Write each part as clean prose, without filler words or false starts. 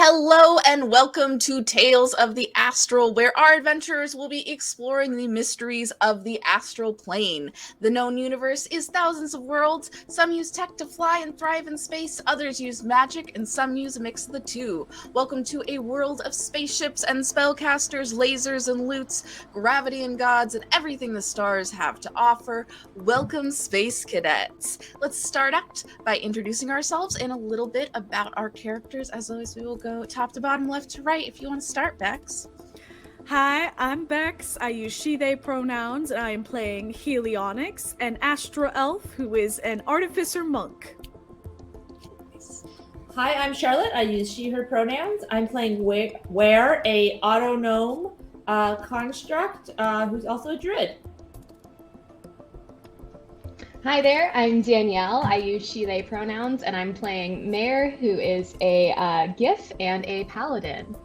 Hello and welcome to Tales of the Astral, where our adventurers will be exploring the mysteries of the Astral Plane. The known universe is thousands of worlds. Some use tech to fly and thrive in space, others use magic, and some use a mix of the two. Welcome to a world of spaceships and spellcasters, lasers and loots, gravity and gods, and everything the stars have to offer. Welcome, Space Cadets. Let's start out by introducing ourselves and a little bit about our characters. As always, we will go top to bottom, left to right. If you want to start, Bex. Hi, I'm Bex. I use she, they pronouns, and I am playing Helionyx, an Astral Elf who is an artificer monk. Hi, I'm Charlotte. I use she, her pronouns. I'm playing Where, a auto-gnome construct who's also a druid. Hi there, I'm Danielle. I use she, they pronouns, and I'm playing Mare, who is a Gith and a paladin.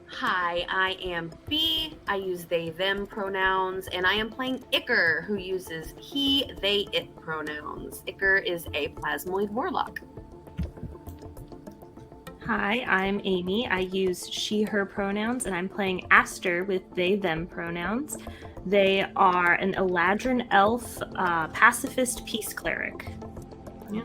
Hi, I am Bee. I use they, them pronouns, and I am playing Iker, who uses he, they, it pronouns. Iker is a plasmoid warlock. Hi, I'm Amy. I use she, her pronouns, and I'm playing Aster with they, them pronouns. They are an Eladrin elf, pacifist peace cleric. Yeah.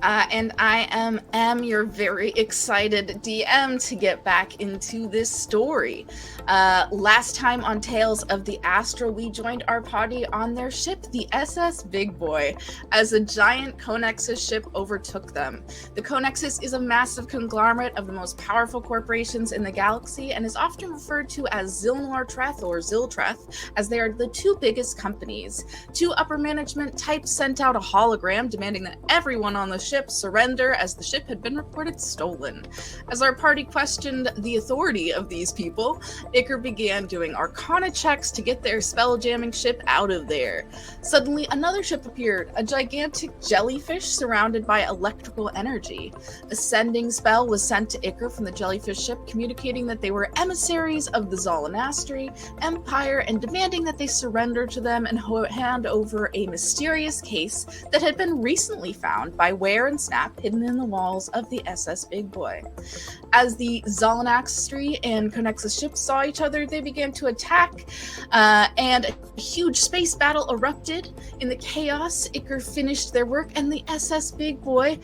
And I am your very excited DM to get back into this story. Last time on Tales of the Astral, we joined our party on their ship, the SS Big Boy, as a giant Conexus ship overtook them. The Conexus is a massive conglomerate of the most powerful corporations in the galaxy and is often referred to as Zilnortreth or Ziltreth, as they are the two biggest companies. Two upper management types sent out a hologram demanding that everyone on the ship surrender, as the ship had been reported stolen. As our party questioned the authority of these people, Iker began doing arcana checks to get their spell jamming ship out of there. Suddenly, another ship appeared, a gigantic jellyfish surrounded by electrical energy. A sending spell was sent to Iker from the jellyfish ship, communicating that they were emissaries of the Zolanastri Empire and demanding that they surrender to them and hand over a mysterious case that had been recently found by Ware and Snap hidden in the walls of the SS Big Boy. As the Zolanastri and Conexus ships saw each other, they began to attack, and a huge space battle erupted. In the chaos, Iker finished their work, and the SS Big Boy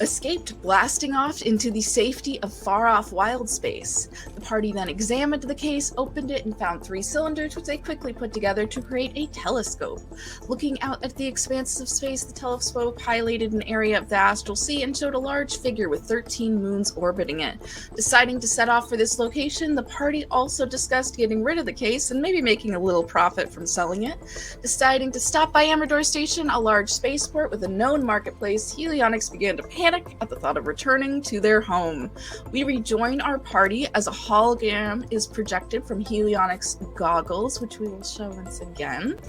escaped, blasting off into the safety of far-off wild space. The party then examined the case, opened it, and found 3 cylinders, which they quickly put together to create a telescope. Looking out at the expanses of space, the telescope highlighted an area of the astral sea and showed a large figure with 13 moons orbiting it. Deciding to set off for this location, the party also discussed getting rid of the case and maybe making a little profit from selling it. Deciding to stop by Amador Station, a large spaceport with a known marketplace, Helionyx began to panic at the thought of returning to their home. We rejoin our party as a hologram is projected from Helionyx goggles, which we will show once again.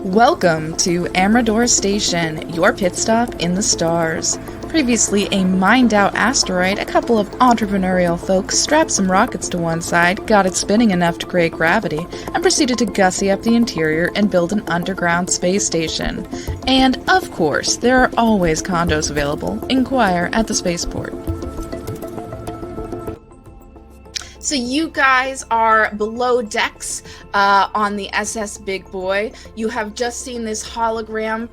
Welcome to Amador Station, your pit stop in the stars. Previously a mined-out asteroid, a couple of entrepreneurial folks strapped some rockets to one side, got it spinning enough to create gravity, and proceeded to gussy up the interior and build an underground space station. And, of course, there are always condos available. Inquire at the spaceport. So you guys are below decks on the SS Big Boy. You have just seen this hologram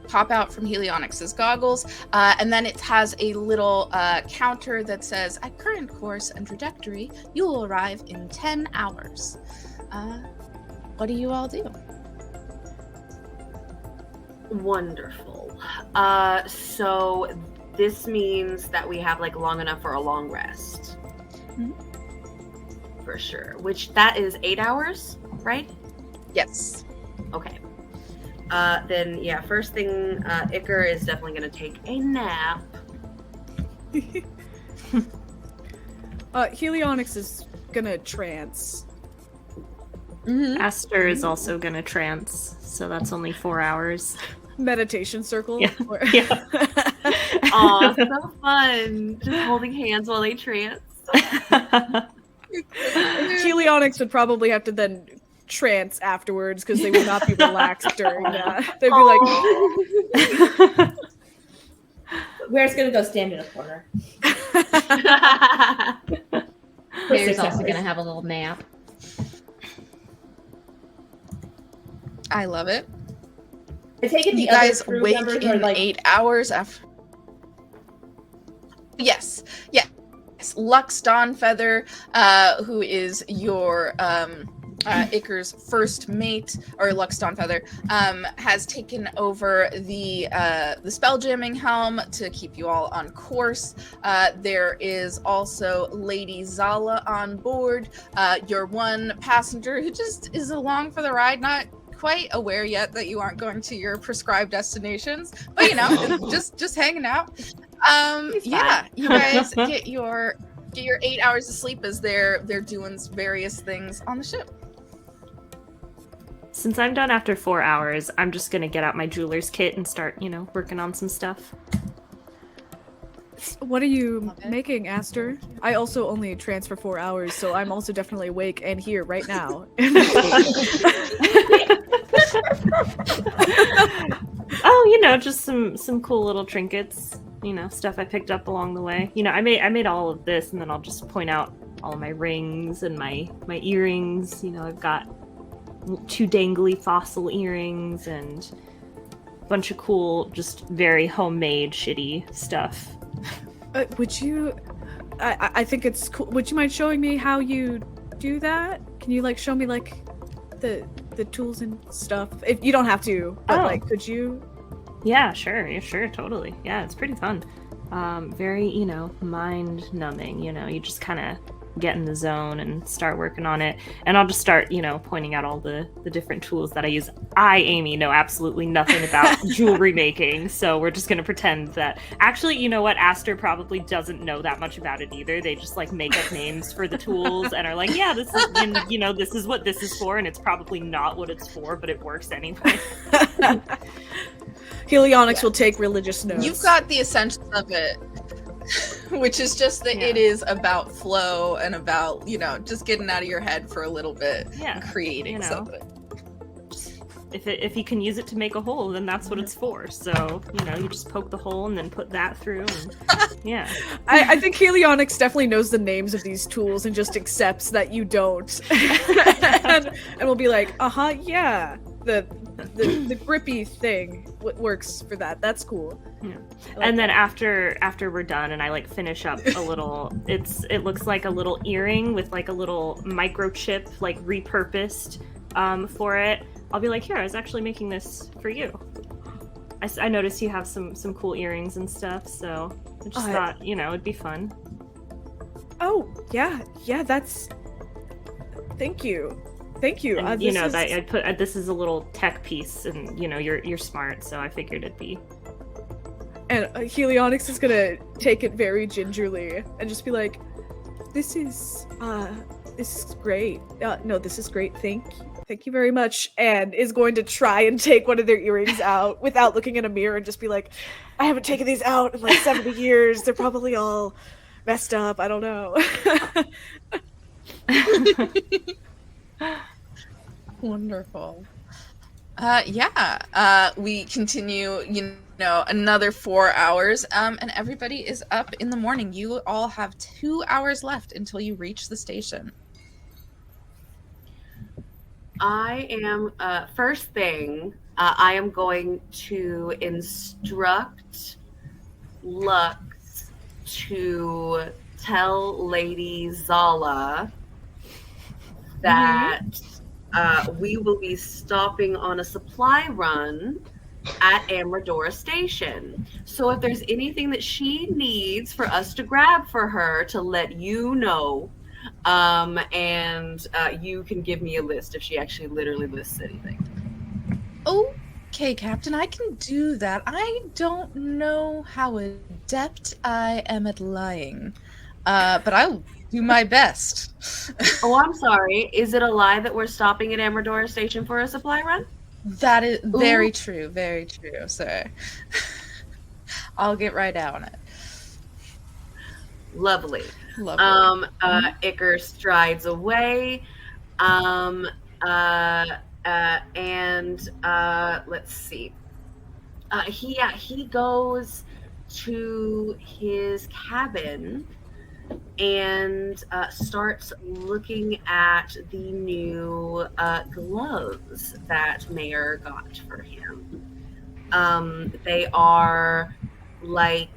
pop out from Helionyx's goggles, and then it has a little counter that says, at current course and trajectory, you will arrive in 10 hours. What do you all do? Wonderful. So this means that we have long enough for a long rest. Mm-hmm. For sure. Which that is 8 hours, right? Yes. Okay. Then yeah, first thing, Iker is definitely going to take a nap. Helionyx is gonna trance. Mm-hmm. Aster is also gonna trance, so that's only 4 hours. Meditation circle. Yeah. Yeah. Aw, so fun. Just holding hands while they trance. Helionyx would probably have to then trance afterwards because they will not be relaxed during that. They'd be like, Were's gonna go stand in a corner. Mayor's also going to have a little nap. I love it. I take it the You guys other crew wake members in are like 8 hours after. Yes. Lux Dawnfeather, who is your Icar's first mate, or Lux Dawnfeather, has taken over the spelljamming helm to keep you all on course. There is also Lady Zala on board, your one passenger who just is along for the ride, not quite aware yet that you aren't going to your prescribed destinations, but you know, just hanging out. Yeah, you guys get your 8 hours of sleep as they're doing various things on the ship. Since I'm done after 4 hours, I'm just gonna get out my jeweler's kit and start, working on some stuff. what are you Love it. making, Aster? I also only trance for 4 hours, so I'm also definitely awake and here right now. Oh, just some cool little trinkets, stuff I picked up along the way. I made all of this, and then I'll just point out all of my rings and my earrings. I've got 2 dangly fossil earrings and a bunch of cool, just very homemade shitty stuff. Would you? I think it's cool. Would you mind showing me how you do that? Can you show me the tools and stuff? If you don't have to, but could you? Yeah, sure, totally. Yeah, it's pretty fun. Very, mind numbing. You just kind of get in the zone and start working on it. And I'll just start, pointing out all the different tools that I use. I, Amy, know absolutely nothing about jewelry making, so we're just gonna pretend that. Actually, you know what? Aster probably doesn't know that much about it either. They just make up names for the tools and are like, yeah, this is, this is what this is for, and it's probably not what it's for, but it works anyway. Helionics will take religious notes. You've got the essentials of it, which is just that it is about flow and about, just getting out of your head for a little bit and creating something. If you can use it to make a hole, then that's what it's for. So, you just poke the hole and then put that through. And, yeah. I think Helionics definitely knows the names of these tools and just accepts that you don't. and we'll be like, yeah. The grippy thing works for that. That's cool. Yeah. And then after we're done and I finish up a little, it looks like a little earring with a little microchip repurposed for it. I'll be like, here, I was actually making this for you. I noticed you have some cool earrings and stuff, so I just thought, it'd be fun. Oh, yeah, that's... Thank you. And, I put this is a little tech piece, and you're smart, so I figured it'd be. And Helionics is gonna take it very gingerly and just be like, "This is great. No, this is great. Thank you very much." And is going to try and take one of their earrings out without looking in a mirror and just be like, "I haven't taken these out in 70 years. They're probably all messed up. I don't know." Wonderful. We continue, another 4 hours, and everybody is up in the morning. You all have 2 hours left until you reach the station. I am, first thing, I am going to instruct Lux to tell Lady Zala that we will be stopping on a supply run at Amadora Station. So if there's anything that she needs for us to grab for her, to let you know. And you can give me a list if she actually literally lists anything. Okay, Captain, I can do that. I don't know how adept I am at lying, but I'll do my best. Oh, I'm sorry. Is it a lie that we're stopping at Amadora Station for a supply run? That is very true, sir. I'll get right on it. Lovely. Icar strides away. Let's see. He goes to his cabin and starts looking at the new gloves that Mayor got for him. They are like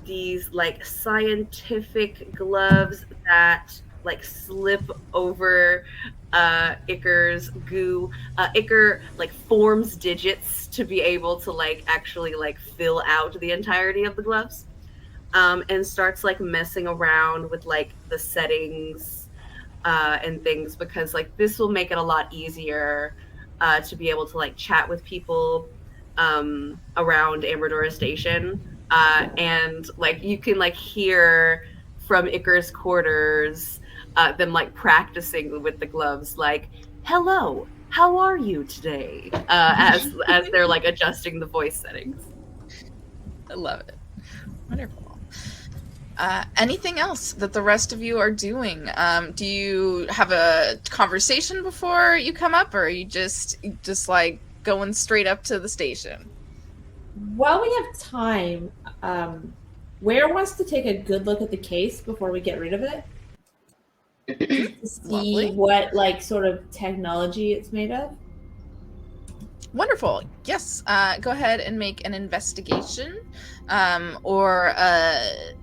these like scientific gloves that like slip over Icar's goo. Icar like forms digits to be able to like actually like fill out the entirety of the gloves. And starts like messing around with like the settings and things, because like this will make it a lot easier to be able to like chat with people around Amberdora Station. And like you can like hear from Icar's quarters them like practicing with the gloves, like, "Hello, how are you today?" As they're like adjusting the voice settings. I love it. Wonderful. Anything else that the rest of you are doing? Do you have a conversation before you come up, or are you just like going straight up to the station? While we have time, Ware wants to take a good look at the case before we get rid of it. To see Lovely. what like sort of technology it's made of. Wonderful. Yes. Go ahead and make an investigation or a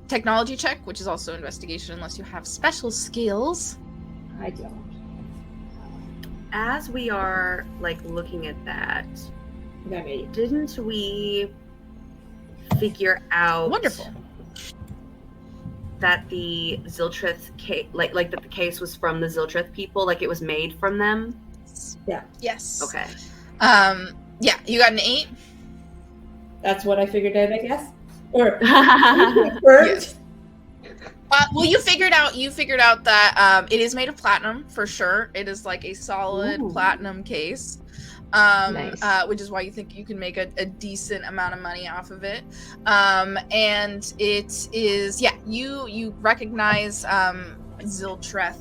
technology check, which is also investigation unless you have special skills. I don't. As we are like looking at that, Okay. didn't we figure out Wonderful. that the Ziltrith case, like that the case was from the Ziltrith people, like it was made from them? Yes. Okay. Yeah, you got an 8? That's what I figured out, I guess. Or Yes. Well, you figured out that it is made of platinum for sure. It is like a solid Ooh. platinum case. Nice. Which is why you think you can make a decent amount of money off of it. And it is, yeah, you recognize Ziltreth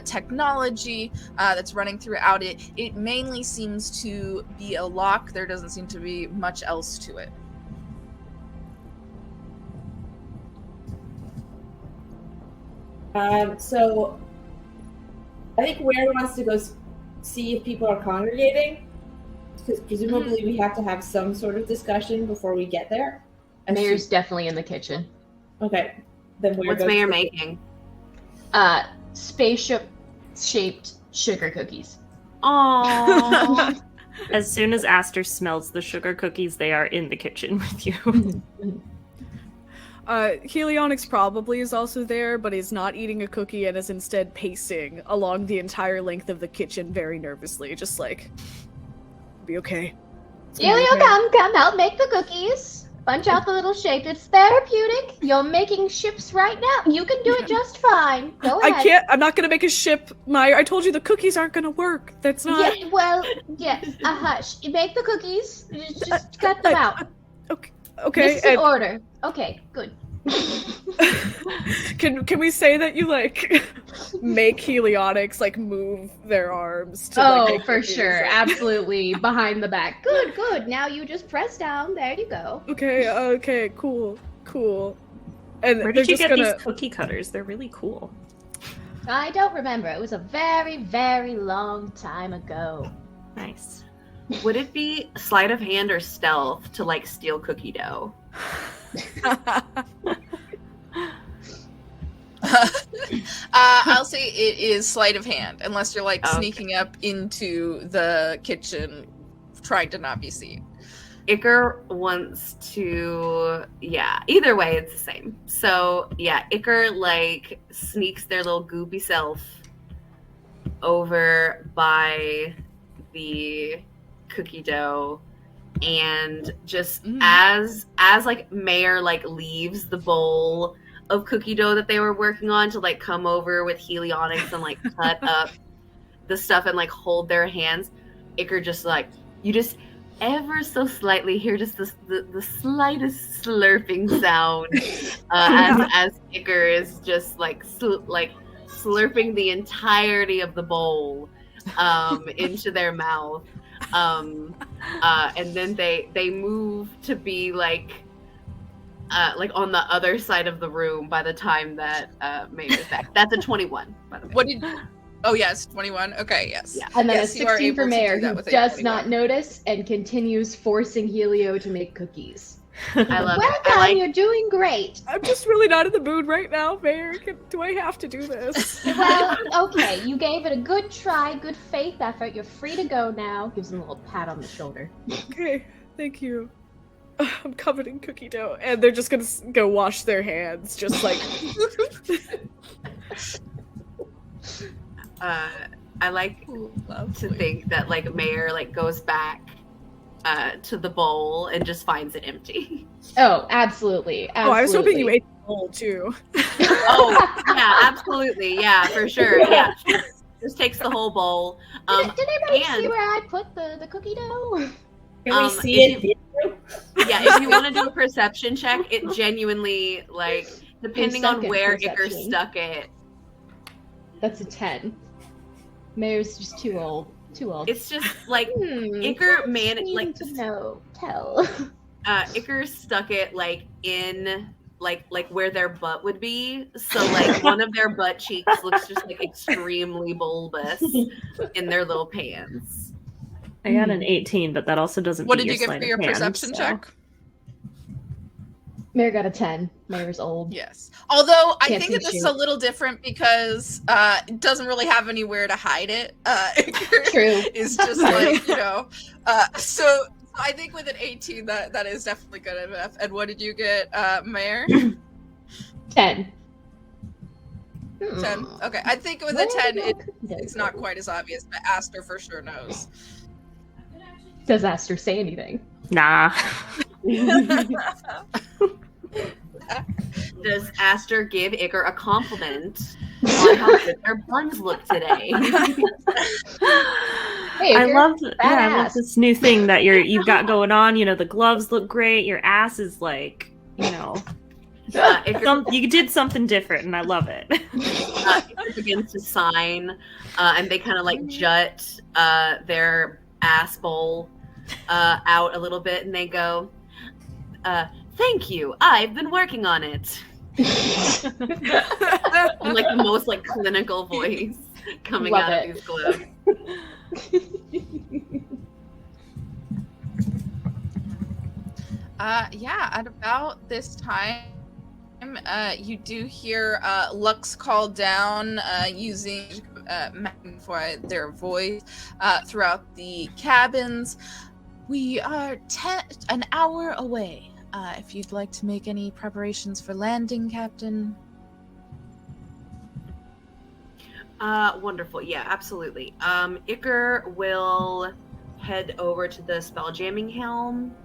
technology that's running throughout it. It mainly seems to be a lock. There doesn't seem to be much else to it. So I think Ware wants to go see if people are congregating, because presumably we have to have some sort of discussion before we get there. Mayor's definitely in the kitchen. Okay. Then Ware What's goes Mayor to- making? Spaceship-shaped sugar cookies. Aww. As soon as Aster smells the sugar cookies, they are in the kitchen with you. Helionyx probably is also there, but he's not eating a cookie and is instead pacing along the entire length of the kitchen very nervously, just like, be okay. It's gonna be Helio, okay." come help make the cookies. Punch out the little shape. It's therapeutic. You're making ships right now. You can do it just fine. Go ahead. I'm not gonna make a ship, Meyer. I told you the cookies aren't gonna work. That's not. Yeah, well, yes. Hush. You make the cookies. Just cut them out. Okay. This is an order. Okay, good. Can we say that you like make Helionyx like move their arms to Oh, make for cookies? sure. Absolutely. Behind the back. Good, good. Now you just press down. There you go. Okay, cool. And Where they're did you just get gonna these cookie cutters? They're really cool. I don't remember. It was a very, very long time ago. Nice. Would it be sleight of hand or stealth to like steal cookie dough? I'll say it is sleight of hand, unless you're like Okay. sneaking up into the kitchen trying to not be seen. Icar wants to, yeah, either way it's the same. So yeah, Icar like sneaks their little goopy self over by the cookie dough, and just as like Mayor like leaves the bowl of cookie dough that they were working on to like come over with Helionyx and like cut up the stuff and like hold their hands, Icar just like, you just ever so slightly hear just the slightest slurping sound as Icar is just like slurping the entirety of the bowl into their mouth. And then they move to be like on the other side of the room by the time that Mayor's back. That's a 21, by the way. What did? Oh yes, 21. Okay, yes. Yeah. And then Yes, a you are 16 for able to do Mayor, that who with a does 21. not notice and continues forcing Helio to make cookies. I love Well it. I done, like you're doing great. I'm just really not in the mood right now, Mayor. Do I have to do this? Well, okay, you gave it a good try, good faith effort. You're free to go now. Gives him a little pat on the shoulder. Okay, thank you. I'm covered in cookie dough, and they're just gonna go wash their hands, just like. I like to think that like Mayor like goes back to the bowl and just finds it empty. Oh, absolutely. Oh, I was hoping you absolutely. ate the bowl too. Oh yeah, absolutely, yeah, for sure, yeah. Just takes the whole bowl. Did anybody and- see where I put the cookie dough? Can we see if it? Yeah, if you want to do a perception check, it genuinely like depending on second where Iker perception. stuck it. That's a 10. Mayor's just too old. Too old. It's just like Iker That's managed needing like to know. Tell. Iker stuck it like in like where their butt would be. So like one of their butt cheeks looks just like extremely bulbous in their little pants. I got an 18, but that also doesn't. What beat did you get sleight for of your hand, perception so. check? Mayor got a 10. Mayor's old. Yes. Although I Can't think see that this is shoot. a little different because it doesn't really have anywhere to hide it. True. Is just like, so I think with an 18 that is definitely good enough. And what did you get, Mayor? 10. 10. Okay. I think with a 10 it's not quite as obvious, but Aster for sure knows. Does Aster say anything? Nah. Does Aster give Iker a compliment on how good their buns look today? Hey, I Iker, love I love badass. this new thing that you've got going on. You know, the gloves look great. Your ass is like, Iker, you did something different, and I love it. Iker begins to sign, and they kind of like jut their ass bowl out a little bit, and they go, "Thank you. I've been working on it." In like the most like clinical voice coming Love out it. of these gloves. Yeah, at about this time, you do hear Lux call down using magnify their voice throughout the cabins. We are an hour away. If you'd like to make any preparations for landing, Captain. Wonderful. Yeah, absolutely. Iker will head over to the spell jamming helm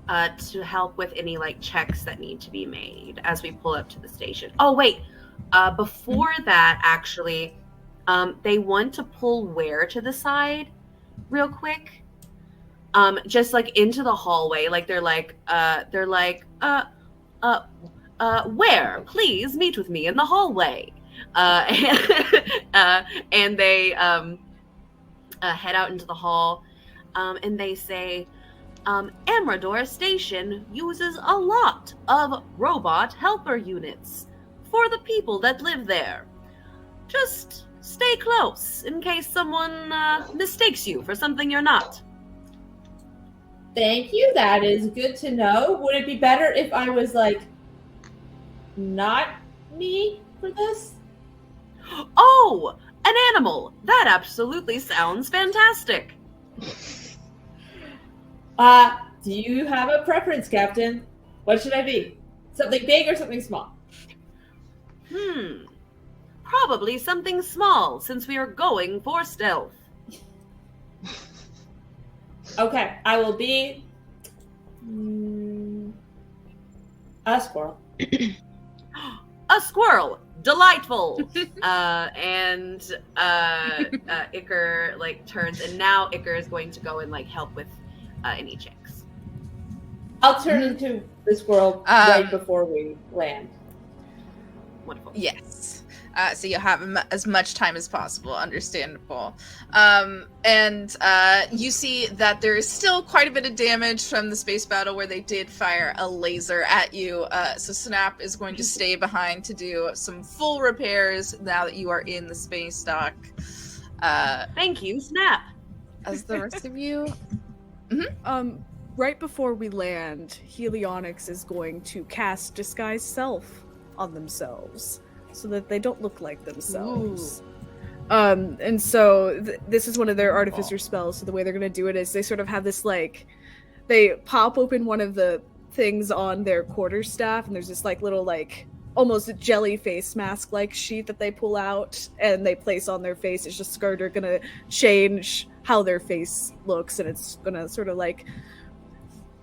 to help with any like checks that need to be made as we pull up to the station. Oh wait, before that, actually, they want to pull Ware to the side real quick. Just like into the hallway, like they're like, Ware, please meet with me in the hallway. And they head out into the hall, and they say, Amrador Station uses a lot of robot helper units for the people that live there. Just stay close in case someone mistakes you for something you're not. Thank you. That is good to know. Would it be better if I was like not me for this? Oh, an animal! That absolutely sounds fantastic. Do you have a preference, Captain? What should I be? Something big or something small? Probably something small, since we are going for stealth. Okay, I will be a squirrel. A squirrel! Delightful! And Iker like turns, and now Iker is going to go and like help with any checks. I'll turn into the squirrel right before we land. Wonderful. Yes. So you'll have as much time as possible. Understandable. And you see that there is still quite a bit of damage from the space battle where they did fire a laser at you. So Snap is going to stay behind to do some full repairs now that you are in the space dock. Thank you, Snap. As the rest of you. Right before we land, Helionyx is going to cast Disguise Self on themselves so that they don't look like themselves. And so this is one of their artificer spells. So the way they're going to do it is they sort of have this, like, they pop open one of the things on their quarterstaff, and there's this, like, little, like, almost a jelly face mask like sheet that they pull out and they place on their face. It's just going to change how their face looks, and it's going to sort of, like,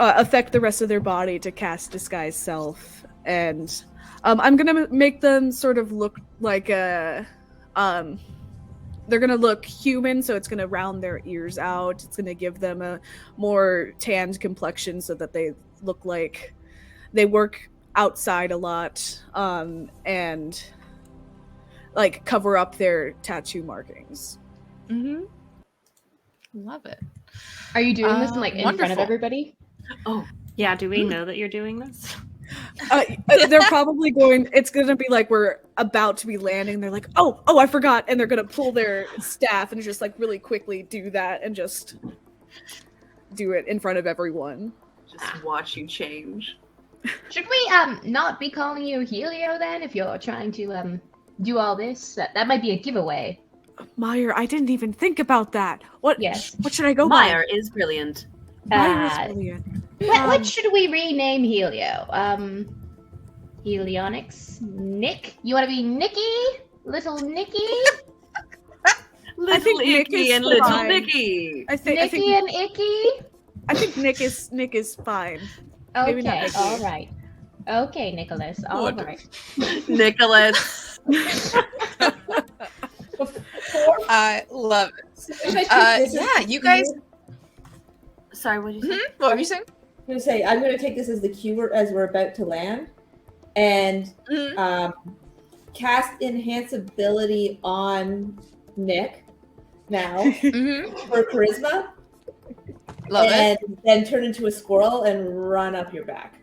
affect the rest of their body to cast Disguise Self. And I'm gonna make them sort of look like they're gonna look human, so it's gonna round their ears out. It's gonna give them a more tanned complexion so that they look like they work outside a lot, and like cover up their tattoo markings. Love it. Are you doing this in front of wonderful. everybody? Oh, Yeah, do we know that you're doing this? They're probably going, it's gonna be like we're about to be landing, they're like, oh I forgot, and they're gonna pull their staff and just like really quickly do that and just do it in front of everyone. just watch you change. Should we not be calling you Helio then if you're trying to do all this? That might be a giveaway. Meyer, I didn't even think about that. What Yes. what should I go Meyer is brilliant. by? Meyer is brilliant. What should we rename Helio? Helionyx? Nick? You want to be Nicky? Little Nicky? Little think Nick Icky is and Little fine. Nicky. I Nicky think and Icky? I think Nick is fine. Maybe not Okay, Nicky. all right. Okay, Nicholas, all Wonderful. right. Nicholas. I love it. This is Yeah, you guys. Sorry, what did you say? What were you saying? I'm gonna say I'm gonna take this as the cue as we're about to land, and cast enhance ability on Nick now for charisma, Love and then turn into a squirrel and run up your back.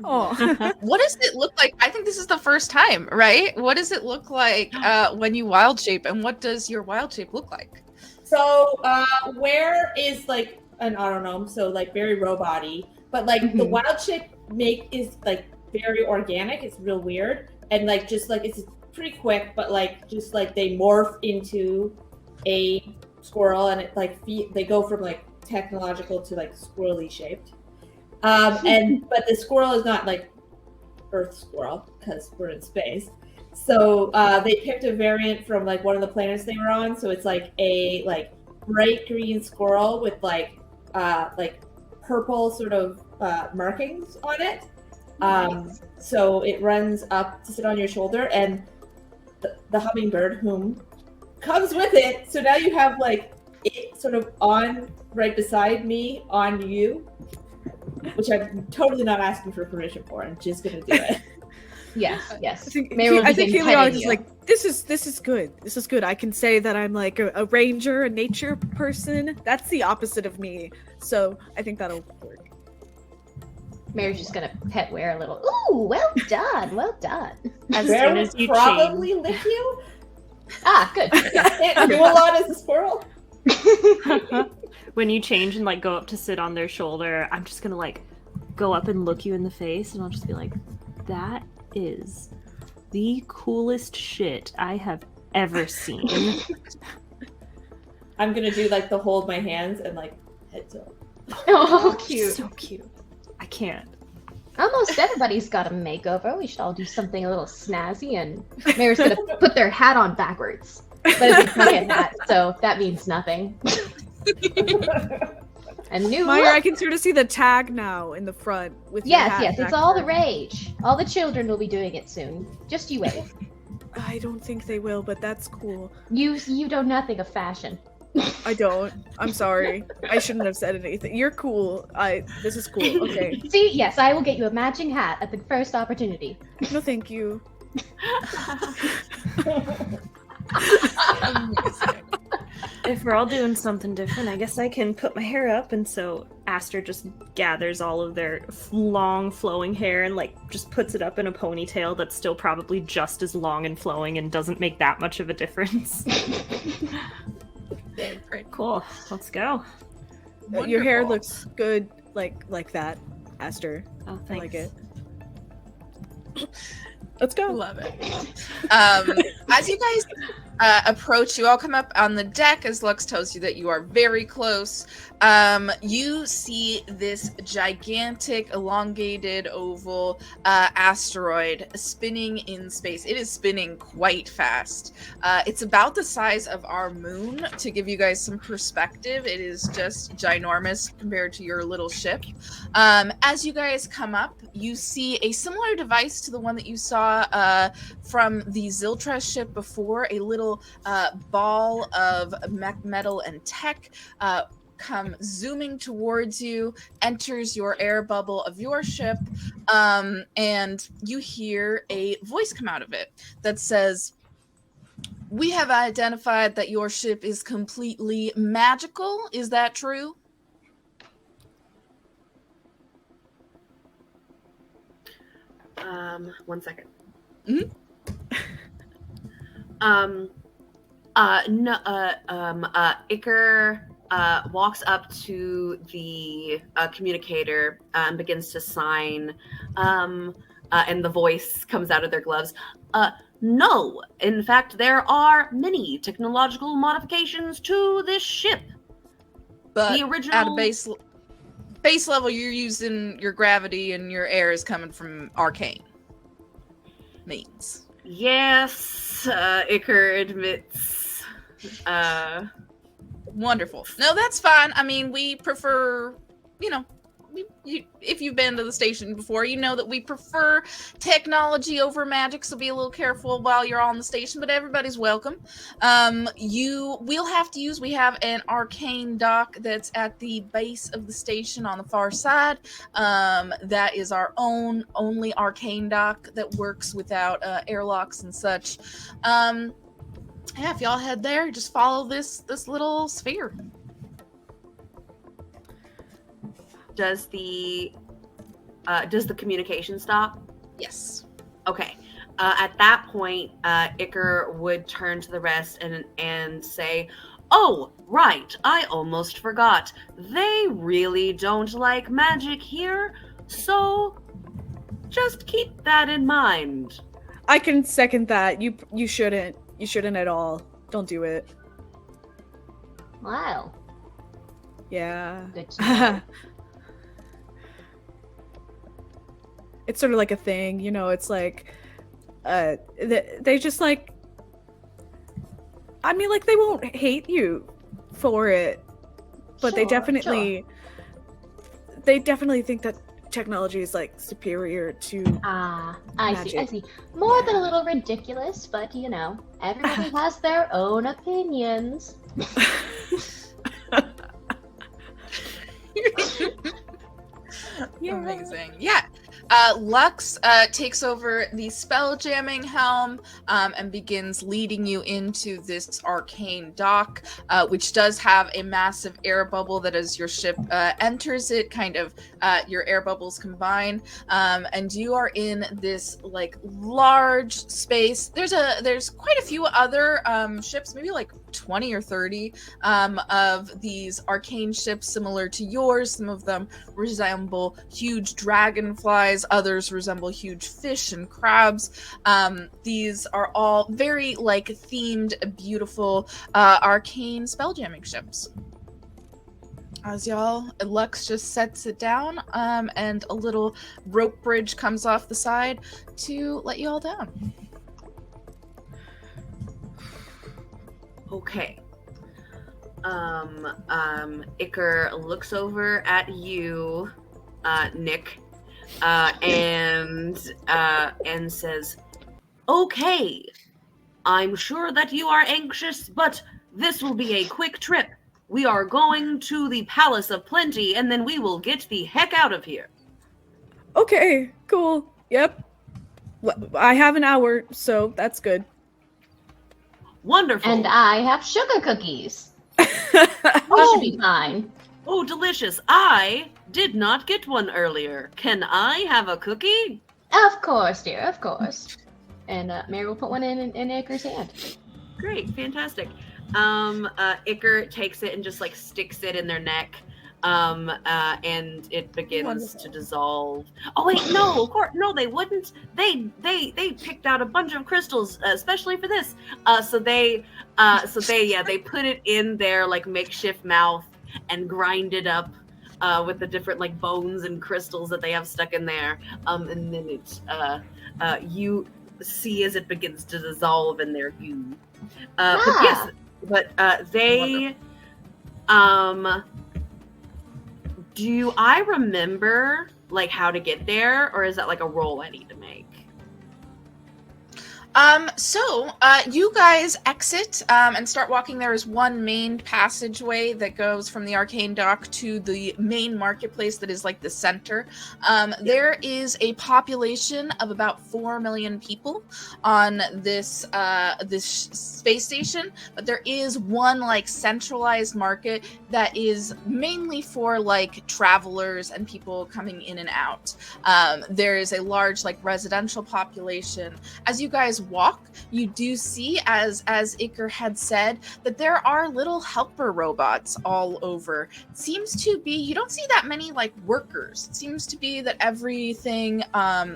Oh. it. What does it look like? I think this is the first time, right? What does it look like when you wild shape, and what does your wild shape look like? So where is like an autognome, so like very robot-y, but like the wild shape is like very organic. It's real weird, and like just like it's pretty quick, but like just like they morph into a squirrel, and it like they go from like technological to like squirrely shaped. But the squirrel is not like Earth squirrel because we're in space. So they picked a variant from like one of the planets they were on. So it's like a like bright green squirrel with like purple sort of markings on it. So it runs up to sit on your shoulder, and the hummingbird whom comes with it. So now you have like it sort of on right beside me on you, which I'm totally not asking for permission for. I'm just gonna do it. Yes. I think Helionyx is like, this is good. This is good. I can say that I'm like a ranger, a nature person. That's the opposite of me. So I think that'll work. Mary's just gonna pet Ware a little. Ooh, well done, well done. As Where soon would as you probably lick you. Ah, good. Can't do a lot as a squirrel. change, when you change and like go up to sit on their shoulder, I'm just gonna like go up and look you in the face, and I'll just be like, that is the coolest shit I have ever seen. I'm gonna do like the hold my hands and like head tilt. Oh, cute. So cute. I can't. Almost everybody's got a makeover. We should all do something a little snazzy, and Mary's gonna put their hat on backwards. But it's a Korean hat, so that means nothing. A new Meyer, look. I can sort of see the tag now in the front with your hat Yes, back it's all the there. rage. All the children will be doing it soon. Just you wait. I don't think they will, but that's cool. You know nothing of fashion. I don't. I'm sorry. I shouldn't have said anything. You're cool. This is cool. Okay. See, yes, I will get you a matching hat at the first opportunity. No, thank you. Amazing. If we're all doing something different, I guess I can put my hair up. And so Aster just gathers all of their long flowing hair and like just puts it up in a ponytail that's still probably just as long and flowing and doesn't make that much of a difference. Very pretty. Cool. Let's go. Your hair Wonderful. looks good, like that, Aster. Oh, I thanks. like it. Let's go. Love it. As you guys approach, you all come up on the deck as Lux tells you that you are very close. You see this gigantic, elongated, oval asteroid spinning in space. It is spinning quite fast. It's about the size of our moon. To give you guys some perspective, it is just ginormous compared to your little ship. As you guys come up, you see a similar device to the one that you saw from the Ziltra ship before, a little ball of metal and tech come zooming towards you, enters your air bubble of your ship, and you hear a voice come out of it that says, "We have identified that your ship is completely magical. Is that true?" One second. Mhm. Iker walks up to the communicator and begins to sign, and the voice comes out of their gloves. No, in fact, there are many technological modifications to this ship. But The original- at a base level, you're using your gravity and your air is coming from arcane means. Yes, Iker admits. Wonderful. No, that's fine. I mean, we prefer, if you've been to the station before, you know that we prefer technology over magic, so be a little careful while you're on the station, but everybody's welcome. We have an arcane dock that's at the base of the station on the far side. That is our only arcane dock that works without airlocks and such. Yeah, if y'all head there, just follow this little sphere. Does the communication stop? Yes. Okay. At that point, Iker would turn to the rest and say, "Oh, right, I almost forgot. They really don't like magic here, so just keep that in mind." I can second that. You shouldn't. You shouldn't at all. Don't do it. Wow. Yeah. Good to know. It's sort of like a thing, it's like they just like, I mean, like, they won't hate you for it, but they Sure, definitely think that technology is like superior to Ah, I see. magic. More than a little ridiculous, but everybody has their own opinions. Amazing. Yeah. Lux takes over the spell jamming helm and begins leading you into this arcane dock, which does have a massive air bubble that as your ship enters it, kind of your air bubbles combine, and you are in this like large space. There's quite a few other ships, maybe like 20 or 30 of these arcane ships similar to yours. Some of them resemble huge dragonflies, others resemble huge fish and crabs. These are all very like themed, beautiful arcane spelljamming ships. As Lux just sets it down, and a little rope bridge comes off the side to let you all down. Okay. Iker looks over at you, Nick, and says, "Okay, I'm sure that you are anxious, but this will be a quick trip. We are going to the Palace of Plenty, and then we will get the heck out of here." Okay, cool. Yep. I have an hour, so that's good. Wonderful. And I have sugar cookies. We should be fine. Oh, delicious. I did not get one earlier. Can I have a cookie? Of course, dear, of course. And Mary will put one in Icar's hand. Great, fantastic. Icar takes it and just like sticks it in their neck. And it begins to dissolve. Oh wait, no, of course, no, they wouldn't. They picked out a bunch of crystals, especially for this. So they put it in their like makeshift mouth and grind it up with the different like bones and crystals that they have stuck in there. And then you see as it begins to dissolve in their goo. They do I remember like how to get there, or is that like a roll I need to make? So you guys exit and start walking. There is one main passageway that goes from the arcane dock to the main marketplace that is like the center. There is a population of about 4 million people on this space station, but there is one like centralized market that is mainly for like travelers and people coming in and out. There is a large like residential population. As you guys walk, you do see, as Icar had said, that there are little helper robots all over. It seems to be, you don't see that many like workers. It seems to be that everything,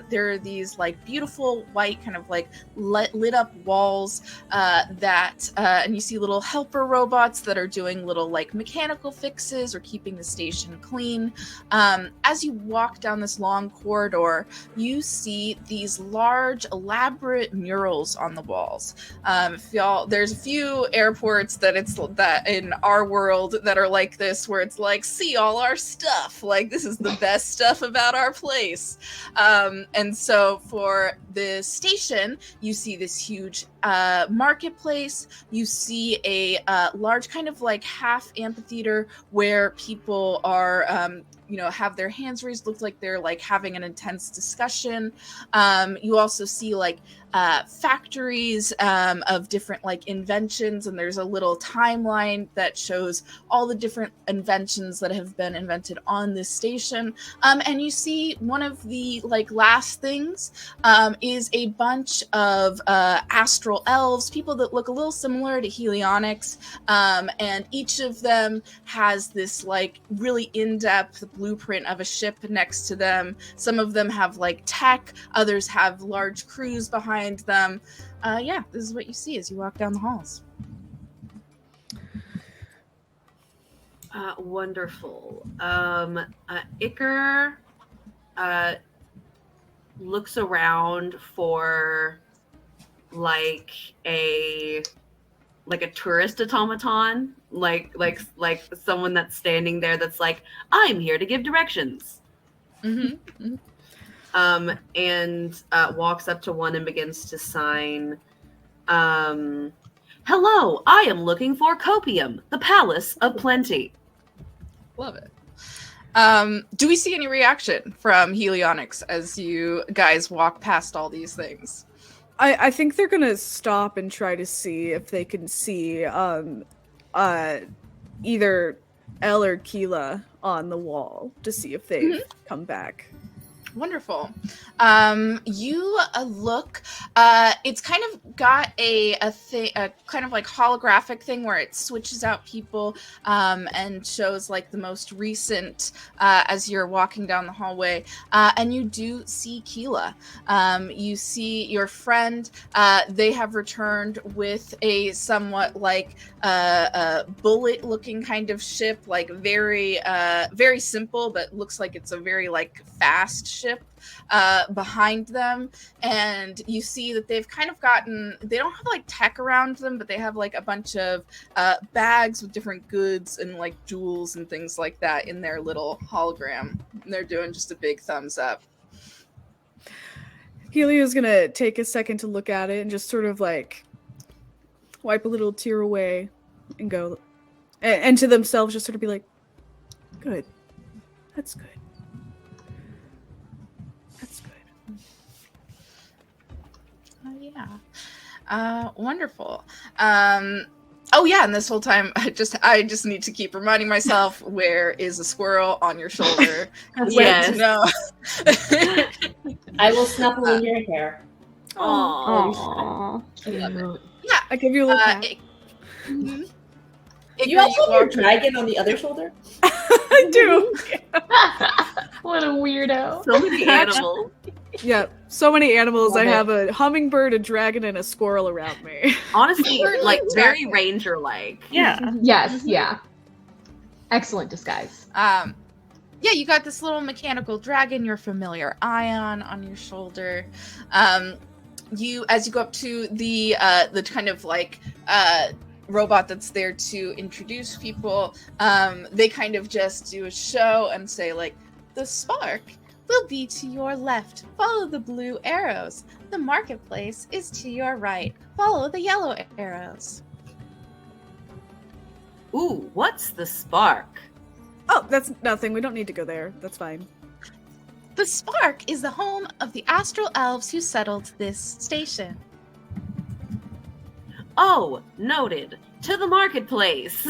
there are these like beautiful white kind of like lit up walls and you see little helper robots that are doing little like mechanical fixes or keeping the station clean. As you walk down this long corridor, you see these large elaborate murals on the walls. There's a few airports that in our world that are like this, where it's like, see all our stuff, like this is the best stuff about our place. And so for the station, you see this huge marketplace. You see a large kind of like half amphitheater where people are have their hands raised, look like they're like having an intense discussion. You also see like factories of different like inventions, and there's a little timeline that shows all the different inventions that have been invented on this station. And you see one of the like last things is a bunch of astral elves, people that look a little similar to Helionics, and each of them has this like really in-depth blueprint of a ship next to them. Some of them have like tech, others have large crews behind them. This is what you see as you walk down the halls. Wonderful. Icar looks around for like a tourist automaton, like someone that's standing there that's like, I'm here to give directions. Mm-hmm. And walks up to one and begins to sign. Hello, I am looking for Copium, the Palace of Plenty. Love it. Do we see any reaction from Helionics as you guys walk past all these things? I think they're gonna stop and try to see if they can see either Elle or Keela on the wall to see if they've come back. Wonderful. You look. It's kind of got a kind of like holographic thing where it switches out people and shows like the most recent as you're walking down the hallway. And you do see Keela. You see your friend. They have returned with a somewhat like bullet-looking kind of ship, like very very simple, but looks like it's a very like fast ship behind them. And you see that they've kind of they don't have like tech around them, but they have like a bunch of bags with different goods and like jewels and things like that in their little hologram. And they're doing just a big thumbs up. Helio's gonna take a second to look at it and just sort of like wipe a little tear away and go, and to themselves just sort of be like, good, that's good. yeah. Wonderful. Oh yeah, and this whole time I just need to keep reminding myself, where is a squirrel on your shoulder? Yes. No. I will snuffle in your hair. Aww. Cute. Yeah. I give you a little pat. Mhm. Do you also have your dragon on the other shoulder? I do. What a weirdo. So many animals. Yeah, so many animals. Love I it. have a hummingbird, a dragon, and a squirrel around me. Honestly, like very ranger-like. Yeah. Yes, yeah. Excellent disguise. Yeah, you got this little mechanical dragon, your familiar Ion, on your shoulder. You, as you go up to the kind of like robot that's there to introduce people, they kind of just do a show and say like, the spark will be to your left. Follow the blue arrows. The marketplace is to your right. Follow the yellow arrows. Ooh, what's the spark? Oh, that's nothing. We don't need to go there. That's fine. The spark is the home of the astral elves who settled this station. Oh, noted. To the marketplace.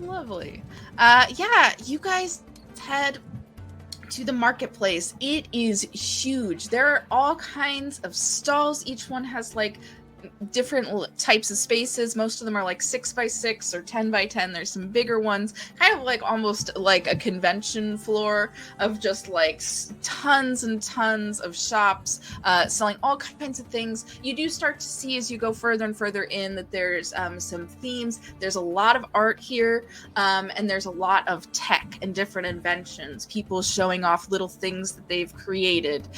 Lovely. Yeah, you guys head to the marketplace. It is huge. There are all kinds of stalls. Each one has like different types of spaces. Most of them are like 6x6 or 10x10. There's some bigger ones, kind of like almost like a convention floor of just like tons and tons of shops selling all kinds of things. You do start to see as you go further and further in that there's some themes. There's a lot of art here, and there's a lot of tech and different inventions, people showing off little things that they've created.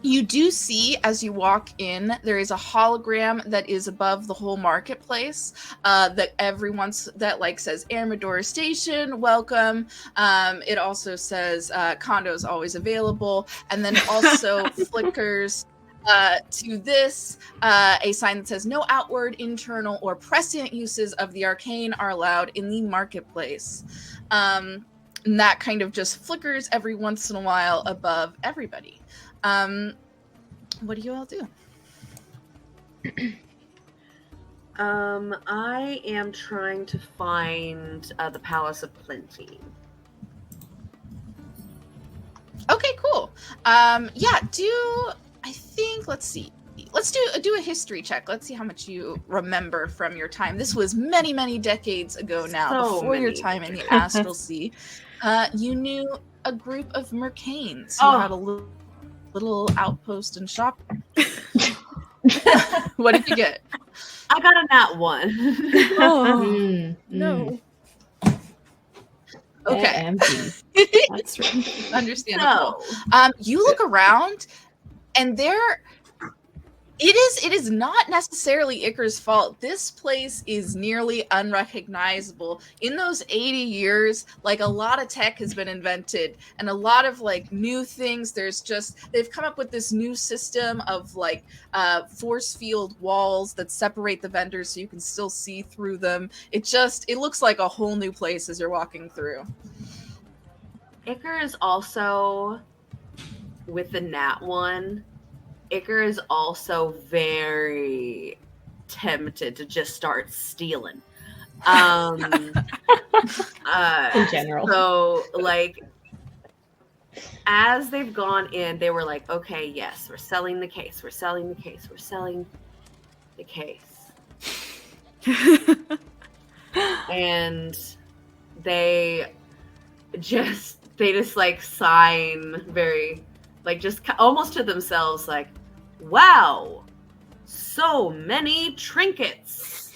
You do see, as you walk in, there is a hologram that is above the whole marketplace that that like says Amador Station, welcome. It also says condos always available, and then also flickers to this a sign that says no outward, internal, or prescient uses of the arcane are allowed in the marketplace. And that kind of just flickers every once in a while above everybody. What do you all do? I am trying to find the Palace of Plenty. Okay, cool. Let's see. Let's do a history check. Let's see how much you remember from your time. This was many, many decades ago now, So before your many. time in the Astral Sea. You knew a group of mercanes who had a little outpost and shop. What did you get? I got a nat 1. Oh, no. Okay. That's right. Understandable. So, You look around, and it is not necessarily Icar's fault. This place is nearly unrecognizable. In those 80 years, like, a lot of tech has been invented and a lot of like new things. They've come up with this new system of like force field walls that separate the vendors so you can still see through them. It looks like a whole new place as you're walking through. Icar is also, with the nat 1, Icar is also very tempted to just start stealing. In general. So, like, as they've gone in, they were like, okay, yes, we're selling the case. We're selling the case. We're selling the case. And they just like sign very, like, just almost to themselves, like, wow, so many trinkets.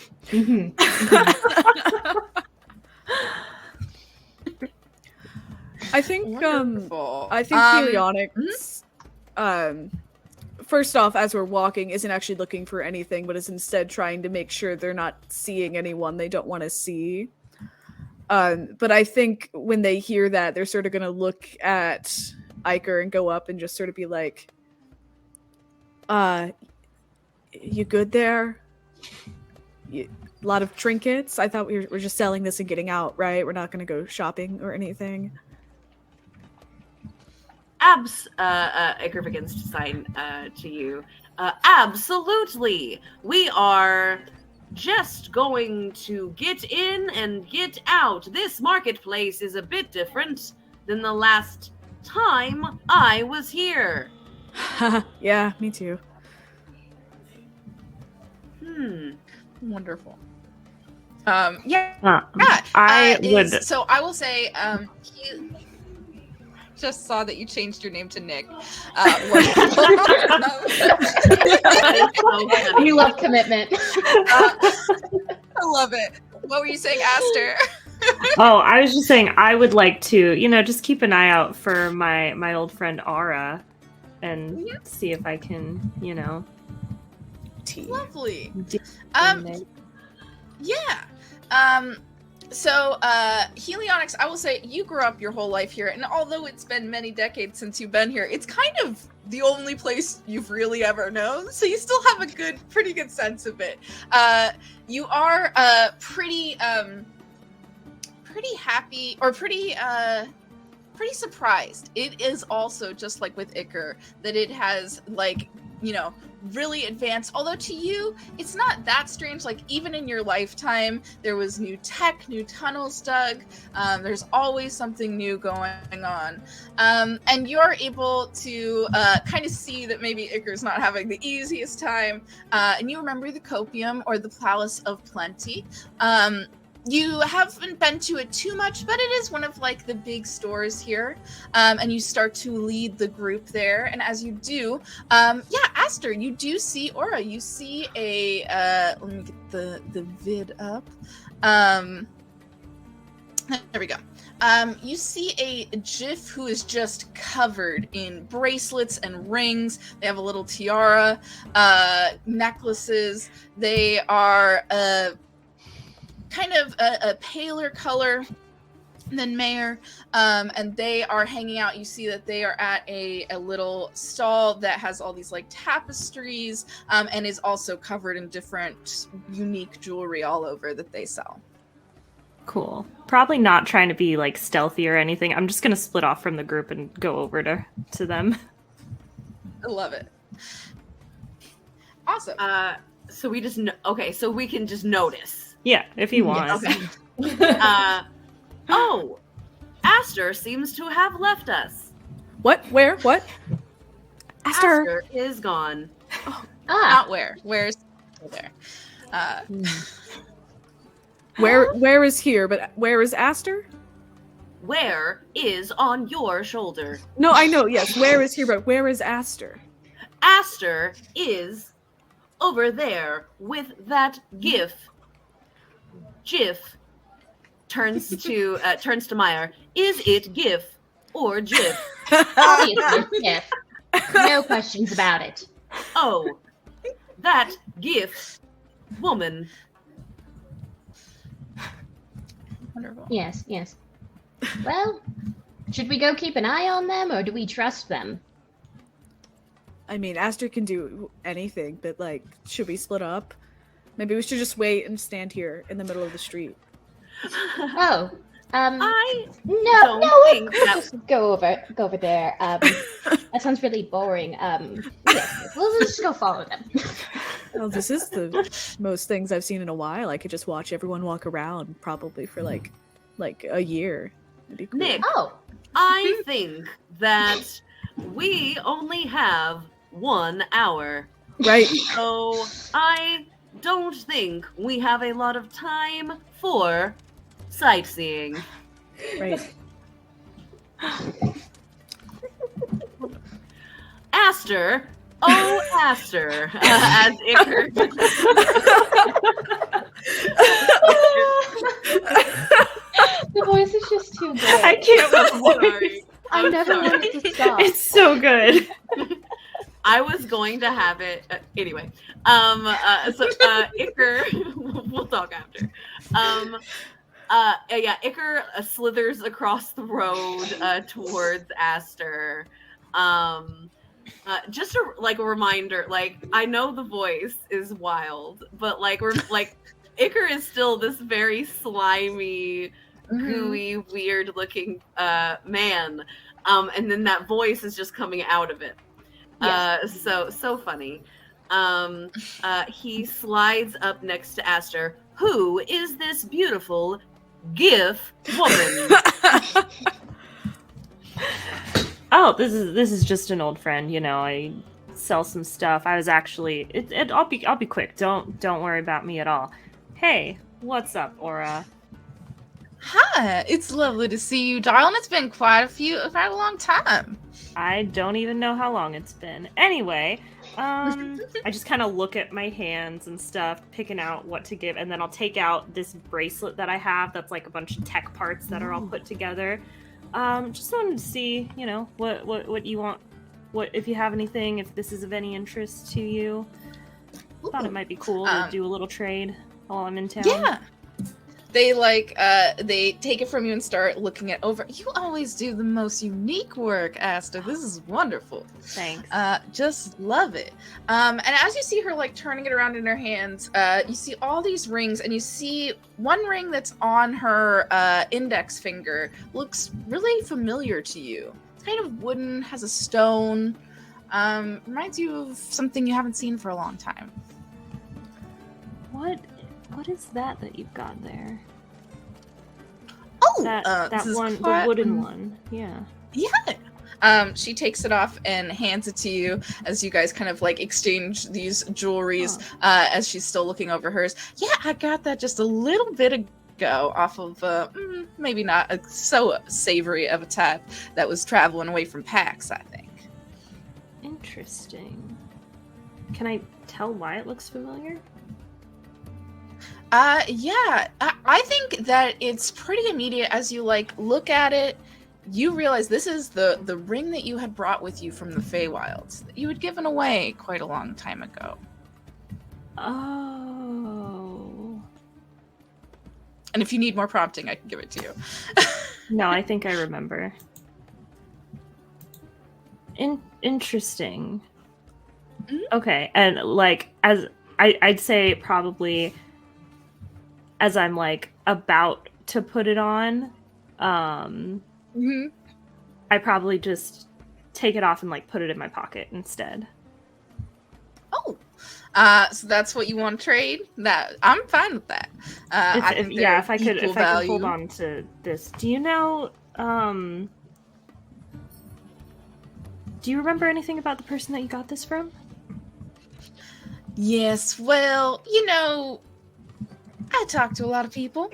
I think Wonderful. Helionics, first off, as we're walking, isn't actually looking for anything, but is instead trying to make sure they're not seeing anyone they don't want to see. But I think when they hear that, they're sort of going to look at Iker and go up and just sort of be like, you good there? A lot of trinkets? I thought we're just selling this and getting out, right? We're not going to go shopping or anything. Iker begins to sign to you. Absolutely. We are just going to get in and get out. This marketplace is a bit different than the last time I was here. Yeah, me too. Wonderful. I would. So I will say, he just saw that you changed your name to Nick. We love commitment. I love it. What were you saying, Aster? Oh, I was just saying I would like to, just keep an eye out for my old friend Ara and see if I can, Lovely. do Yeah. So, Helionyx, I will say you grew up your whole life here, and although it's been many decades since you've been here, it's kind of the only place you've really ever known, so you still have a pretty good sense of it. You are pretty happy, or pretty surprised. It is also, just like with Iker, that it has, really advanced, although to you it's not that strange. Like, even in your lifetime there was new tech, new tunnels dug, there's always something new going on, and you're able to kind of see that maybe Iker's not having the easiest time, and you remember the Copium, or the Palace of Plenty. You haven't been to it too much, but it is one of the big stores here, and you start to lead the group there. And as you do, Aster, you do see Aura. You see a let me get the vid up. There we go. You see a GIF who is just covered in bracelets and rings. They have a little tiara, necklaces. They are kind of a paler color than Mayor, and they are hanging out. You see that they are at a little stall that has all these tapestries, and is also covered in different unique jewelry all over that they sell. Cool. Probably not trying to be stealthy or anything. I'm just gonna split off from the group and go over to them. I love it. Awesome. So we just so we can just notice. Yeah, if you want. Okay. Oh, Aster seems to have left us. What? Where? What? Aster is gone. Not where. Where's there? Where is here? But where is Aster? Where is on your shoulder? No, I know. Yes, where is here? But where is Aster? Aster is over there with that GIF. GIF turns to Meyer. Is it GIF or GIF? Obviously, GIF. No questions about it. Oh, that GIF woman. Wonderful. Yes. Well, should we go keep an eye on them, or do we trust them? I mean, Aster can do anything, but should we split up? Maybe we should just wait and stand here in the middle of the street. Oh, I no, think we'll that- just go over there. That sounds really boring. Yes, we'll just go follow them. Well, this is the most things I've seen in a while. I could just watch everyone walk around, probably for like a year. It'd be cool. Nick, Oh, I think that we only have 1 hour. Right. So I don't think we have a lot of time for sightseeing. Right. Aster, oh Aster, as Iker. the voice is just too good. I can't I'm with the sorry. voice. I I'm never sorry. wanted to stop. It's so good. I was going to have it anyway. Iker, we'll talk after. Iker slithers across the road towards Aster. Just a reminder, I know the voice is wild, but Iker is still this very slimy, gooey, weird-looking man. And then that voice is just coming out of it. Yes. So funny. He slides up next to Aster. Who is this beautiful GIF woman? Oh, this is just an old friend. You know, I sell some stuff. I was actually. I'll be quick. Don't worry about me at all. Hey, what's up, Aura? Hi, it's lovely to see you, darling. It's been quite a long time. I don't even know how long it's been. Anyway, I just kind of look at my hands and stuff, picking out what to give, and then I'll take out this bracelet that I have that's like a bunch of tech parts that are all put together. Just wanted to see, you know, what you want, what if you have anything, if this is of any interest to you. Thought it might be cool to do a little trade while I'm in town. Yeah. They take it from you and start looking it over. You always do the most unique work, Aster. This is wonderful. Thanks. Just love it. And as you see her like turning it around in her hands, you see all these rings, and you see one ring that's on her index finger looks really familiar to you. It's kind of wooden, has a stone. Reminds you of something you haven't seen for a long time. What is that you've got there? Oh, That one, the wooden one. Yeah. Yeah. She takes it off and hands it to you as you guys kind of like exchange these jewelries as she's still looking over hers. Yeah, I got that just a little bit ago off of maybe not a so savory of a type that was traveling away from PAX, I think. Interesting. Can I tell why it looks familiar? Yeah, I think that it's pretty immediate as you like look at it. You realize this is the ring that you had brought with you from the Feywilds that you had given away quite a long time ago. Oh. And if you need more prompting, I can give it to you. No, I think I remember. Interesting. Mhm. Okay, and like as I'd say probably as I'm like about to put it on, Mm-hmm. I probably just take it off and like put it in my pocket instead. Oh, so that's what you want to trade? That I'm fine with that. I think If I could value. hold on to this. Do you know? Do you remember anything about the person that you got this from? Yes, well, you know, I talk to a lot of people.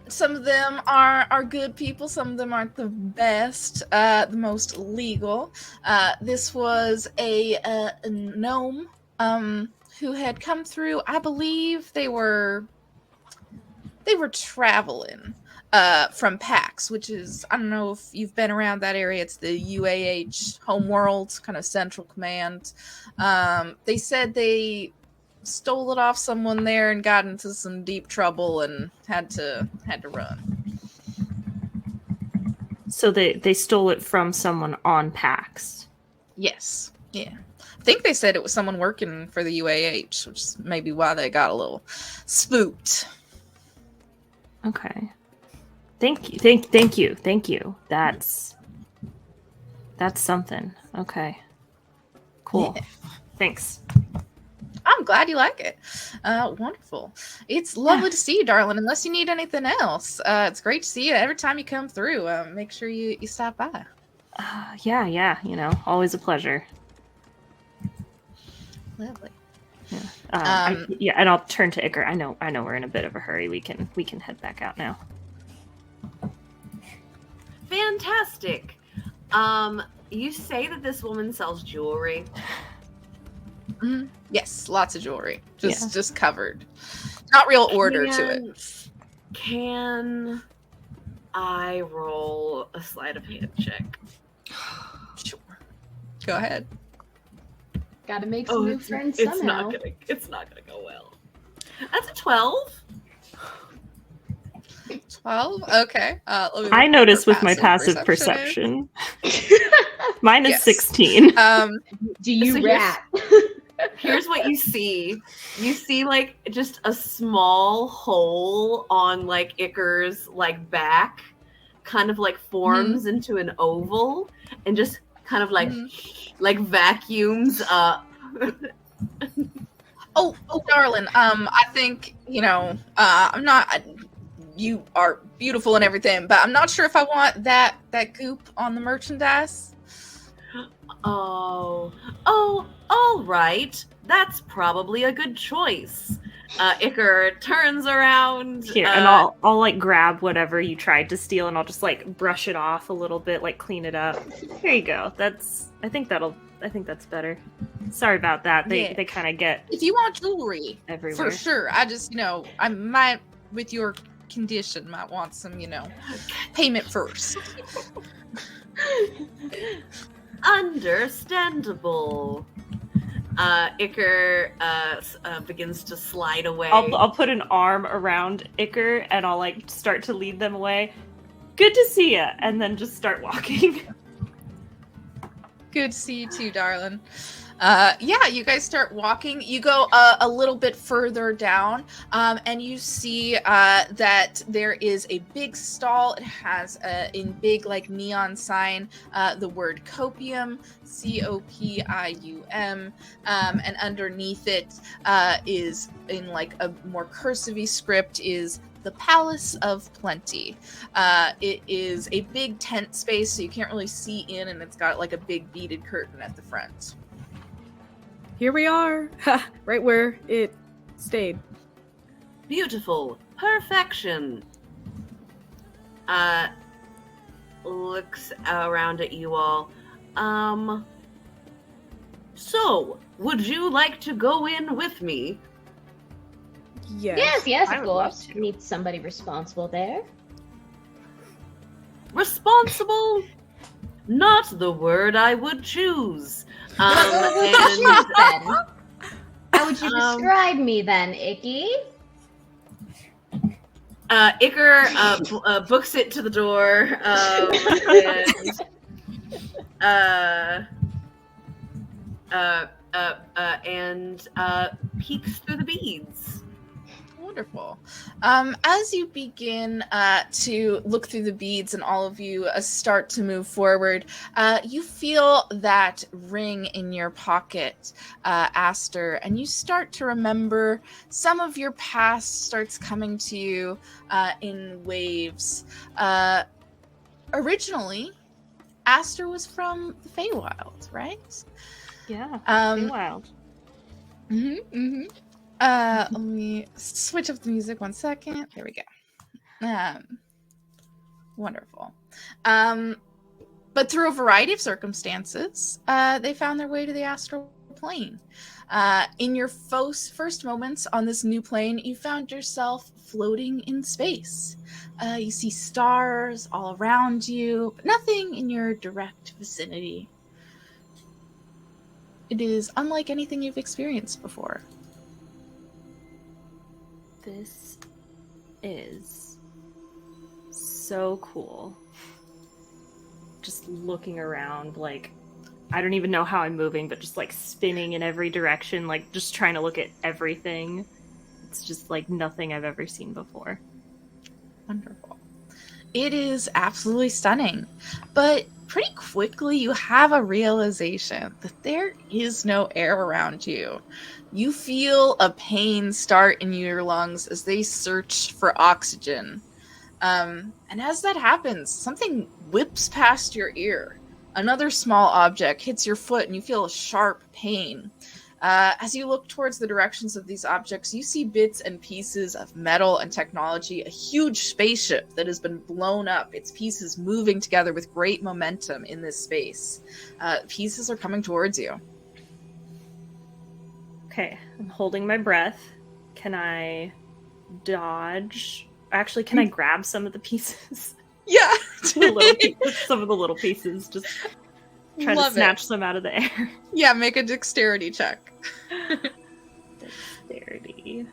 Some of them are good people. Some of them aren't the best, the most legal. This was a gnome who had come through. I believe they were traveling from PAX, which is, I don't know if you've been around that area. It's the UAH homeworld, kind of central command. They said they stole it off someone there and got into some deep trouble and had to run. So they stole it from someone on PAX. Yes. Yeah. I think they said it was someone working for the UAH, which is maybe why they got a little spooked. Okay. Thank you. That's something. Okay. Cool. Yeah. Thanks. I'm glad you like it. Wonderful. It's lovely to see you, darling. Unless you need anything else, it's great to see you. Every time you come through, make sure you stop by. Yeah. You know, always a pleasure. Lovely. Yeah. And I'll turn to Iker. I know we're in a bit of a hurry. We can head back out now. Fantastic. You say that this woman sells jewelry. Mm-hmm. Yes, lots of jewelry. Just covered. Not real order to it. Can I roll a sleight of hand check? Sure. Go ahead. Gotta make some new friends it's somehow. It's not gonna go well. That's a 12. 12? Okay. I notice with my passive perception. Mine is 16. Do you So rat? Here's what you see. You see like just a small hole on like Iker's like back, kind of like forms into an oval and just kind of like vacuums up. Oh, darling. I think I'm not. You are beautiful and everything, but I'm not sure if I want that goop on the merchandise. Oh, all right. That's probably a good choice. Iker turns around. Here, and I'll like grab whatever you tried to steal, and I'll just like brush it off a little bit, like clean it up. Here you go. I think that's better. Sorry about that. They kind of get. If you want jewelry, everywhere for sure. I just I might, with your condition, might want some payment first. Understandable. Iker begins to slide away. I'll put an arm around Iker and I'll like start to lead them away. Good to see ya, and then just start walking. Good to see you too, darling. You guys start walking. You go a little bit further down, and you see that there is a big stall. It has in big like neon sign the word copium, COPIUM, and underneath it is in like a more cursive-y script is the Palace of Plenty. It is a big tent space, so you can't really see in, and it's got like a big beaded curtain at the front. Here we are, right where it stayed. Beautiful. Perfection. Looks around at you all. So, would you like to go in with me? Yes. Yes, I of would love course. to. Need somebody responsible there. Responsible? Not the word I would choose. What would you choose then? How would you describe me then, Icky? Iker books it to the door and peeks through the beads. Wonderful. As you begin to look through the beads and all of you start to move forward, you feel that ring in your pocket, Aster, and you start to remember some of your past starts coming to you in waves. Originally, Aster was from the Feywild, right? Yeah, wild. Let me switch up the music 1 second. There we go. Wonderful. But through a variety of circumstances, they found their way to the Astral Plane. In your first moments on this new plane, you found yourself floating in space. You see stars all around you, but nothing in your direct vicinity. It is unlike anything you've experienced before. This is so cool. Just looking around, like, I don't even know how I'm moving, but just like spinning in every direction, like just trying to look at everything. It's just like nothing I've ever seen before. Wonderful. It is absolutely stunning. But pretty quickly you have a realization that there is no air around you. You feel a pain start in your lungs as they search for oxygen. And as that happens, something whips past your ear. Another small object hits your foot and you feel a sharp pain. As you look towards the directions of these objects, you see bits and pieces of metal and technology, a huge spaceship that has been blown up, its pieces moving together with great momentum in this space. Pieces are coming towards you. Okay, I'm holding my breath. Can I dodge? Actually, can I grab some of the pieces? Yeah! Some of the little pieces, just try to snatch them out of the air. Yeah, make a dexterity check. Dexterity.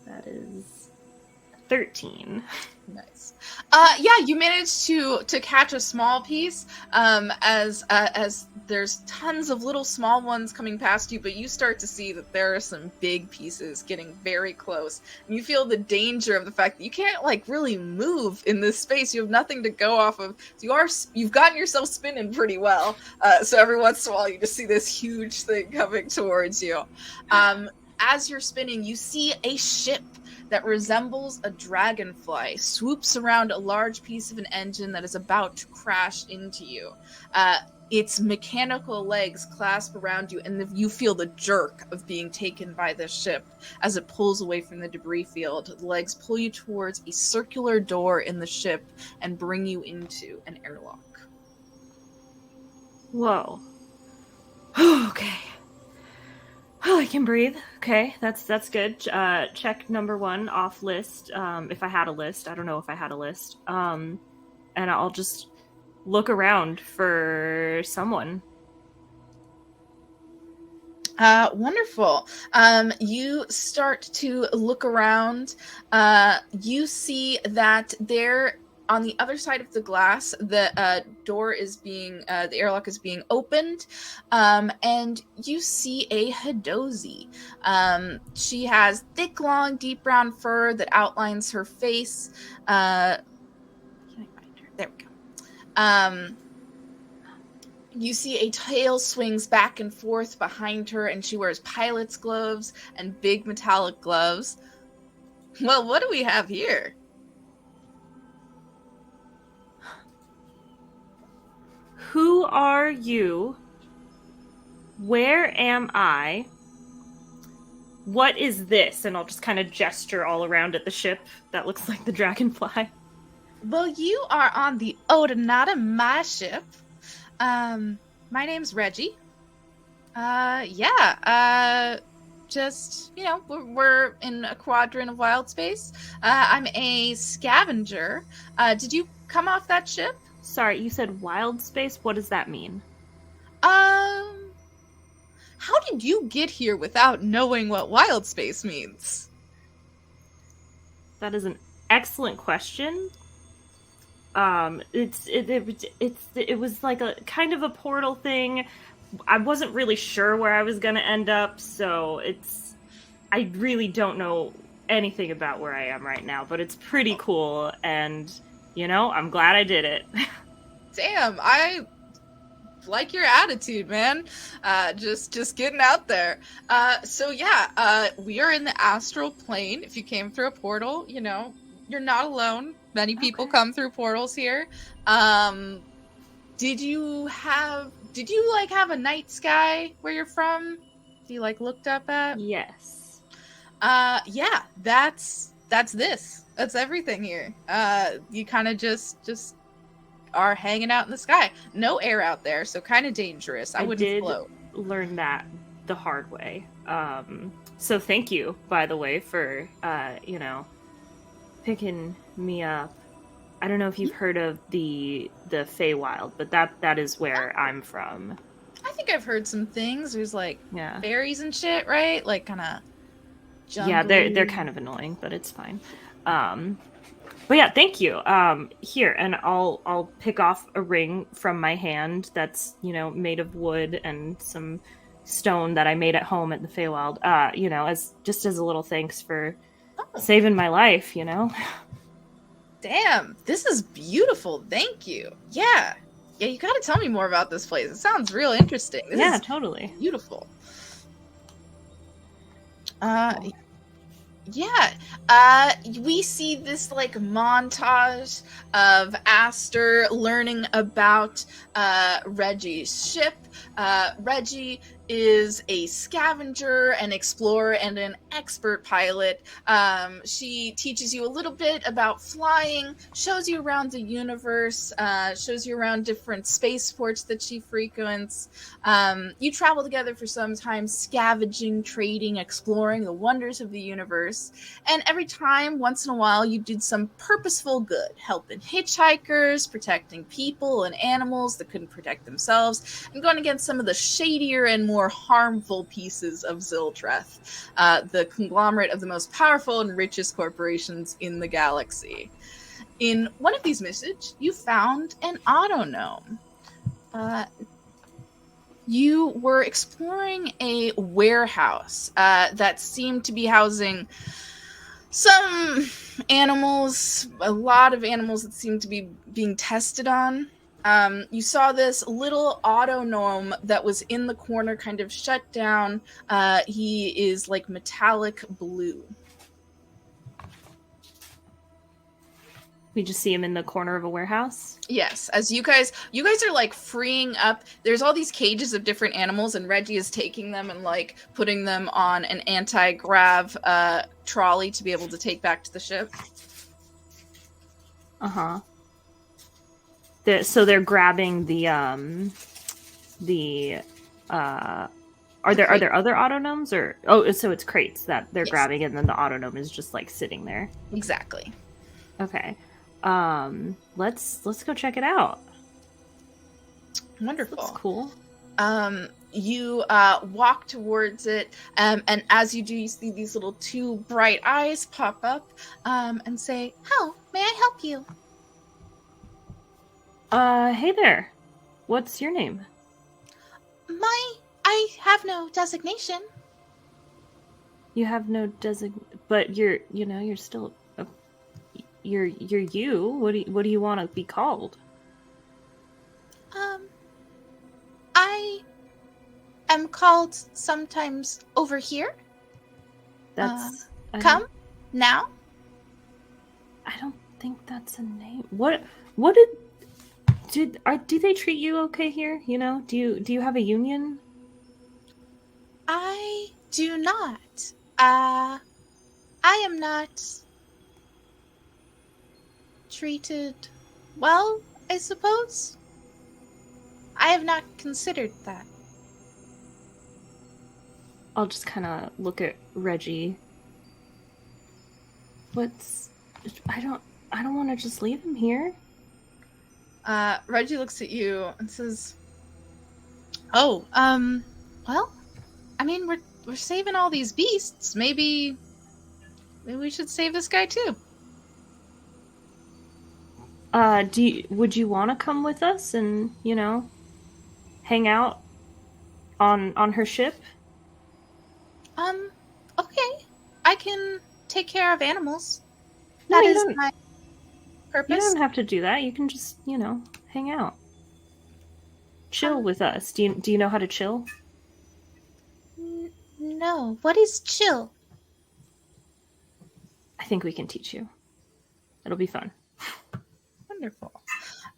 That is 13. Nice. Yeah, you managed to catch a small piece. As there's tons of little small ones coming past you, but you start to see that there are some big pieces getting very close. And you feel the danger of the fact that you can't like really move in this space. You have nothing to go off of. So you've gotten yourself spinning pretty well. So every once in a while, you just see this huge thing coming towards you. As you're spinning, you see a ship that resembles a dragonfly swoops around a large piece of an engine that is about to crash into you. Its mechanical legs clasp around you, and you feel the jerk of being taken by this ship as it pulls away from the debris field. The legs pull you towards a circular door in the ship and bring you into an airlock. Whoa. Okay. Oh, I can breathe. Okay, that's good. Check number 1 off list. If I had a list, I don't know if I had a list. And I'll just look around for someone. Wonderful. You start to look around. You see that there, on the other side of the glass, the door is being, the airlock is being opened, and you see a Hadozi. She has thick, long, deep brown fur that outlines her face. Can I find her? There we go. You see a tail swings back and forth behind her, and she wears pilot's gloves and big metallic gloves. Well, what do we have here? Who are you? Where am I? What is this? And I'll just kind of gesture all around at the ship that looks like the dragonfly. Well, you are on the Odinata, my ship. My name's Reggie. Just, you know, we're in a quadrant of wild space. I'm a scavenger. Did you come off that ship? Sorry, you said wild space? What does that mean? How did you get here without knowing what wild space means? That is an excellent question. It was like a kind of a portal thing. I wasn't really sure where I was gonna end up, so I really don't know anything about where I am right now, but it's pretty cool, and you know, I'm glad I did it. Damn, I like your attitude, man. Just getting out there. We are in the Astral Plane. If you came through a portal, you know, you're not alone. Many people come through portals here. Did you have a night sky where you're from? Do you looked up at? Yes. Yeah, that's this. That's everything here. You kind of just are hanging out in the sky. No air out there, so kind of dangerous. I wouldn't float. Learn that the hard way. So thank you, by the way, for picking me up. I don't know if you've heard of the Feywild, but that is where I'm from. I think I've heard some things. There's berries and shit, right? Like kind of jungle. Yeah, they're kind of annoying, but it's fine. But yeah, thank you. Here, and I'll pick off a ring from my hand that's, made of wood and some stone that I made at home at the Feywild. As a little thanks for saving my life, Damn, this is beautiful. Thank you. Yeah, you gotta tell me more about this place. It sounds real interesting. This is totally beautiful. We see this montage of Aster learning about Reggie's ship. Reggie is a scavenger, an explorer, and an expert pilot. She teaches you a little bit about flying, shows you around the universe, shows you around different spaceports that she frequents. You travel together for some time, scavenging, trading, exploring the wonders of the universe. And every time, once in a while, you did some purposeful good, helping hitchhikers, protecting people and animals that couldn't protect themselves, and going against some of the shadier and more more harmful pieces of Zildreth, the conglomerate of the most powerful and richest corporations in the galaxy. In one of these missions, you found an autognome. You were exploring a warehouse that seemed to be housing some animals, a lot of animals that seemed to be being tested on. You saw this little autognome that was in the corner, kind of shut down. He is like metallic blue. We just see him in the corner of a warehouse. Yes, as you guys are like freeing up. There's all these cages of different animals, and Reggie is taking them and like putting them on an anti-grav trolley to be able to take back to the ship. So they're grabbing the Are there other autognomes or so it's crates that they're grabbing and then the autognome is just like sitting there? Exactly. Okay. Let's go check it out. Wonderful. That's cool. You walk towards it, and as you do, you see these little two bright eyes pop up and say, "How may I help you?" Hey there. What's your name? I have no designation. You have no but you're still you're you. What do you want to be called? I am called sometimes over here. That's come now. I don't think that's a name. What do they treat you okay here? You know, do you have a union? I do not. I am not treated well, I suppose. I have not considered that. I'll just kind of look at Reggie. I don't want to just leave him here. Reggie looks at you and says, "Oh, well, I mean, we're saving all these beasts. Maybe we should save this guy too." Would you want to come with us and, hang out on her ship? Okay. I can take care of animals. No, That is my purpose. You don't have to do that. You can just, hang out. Chill with us. Do you know how to chill? No. What is chill? I think we can teach you. It'll be fun. Wonderful.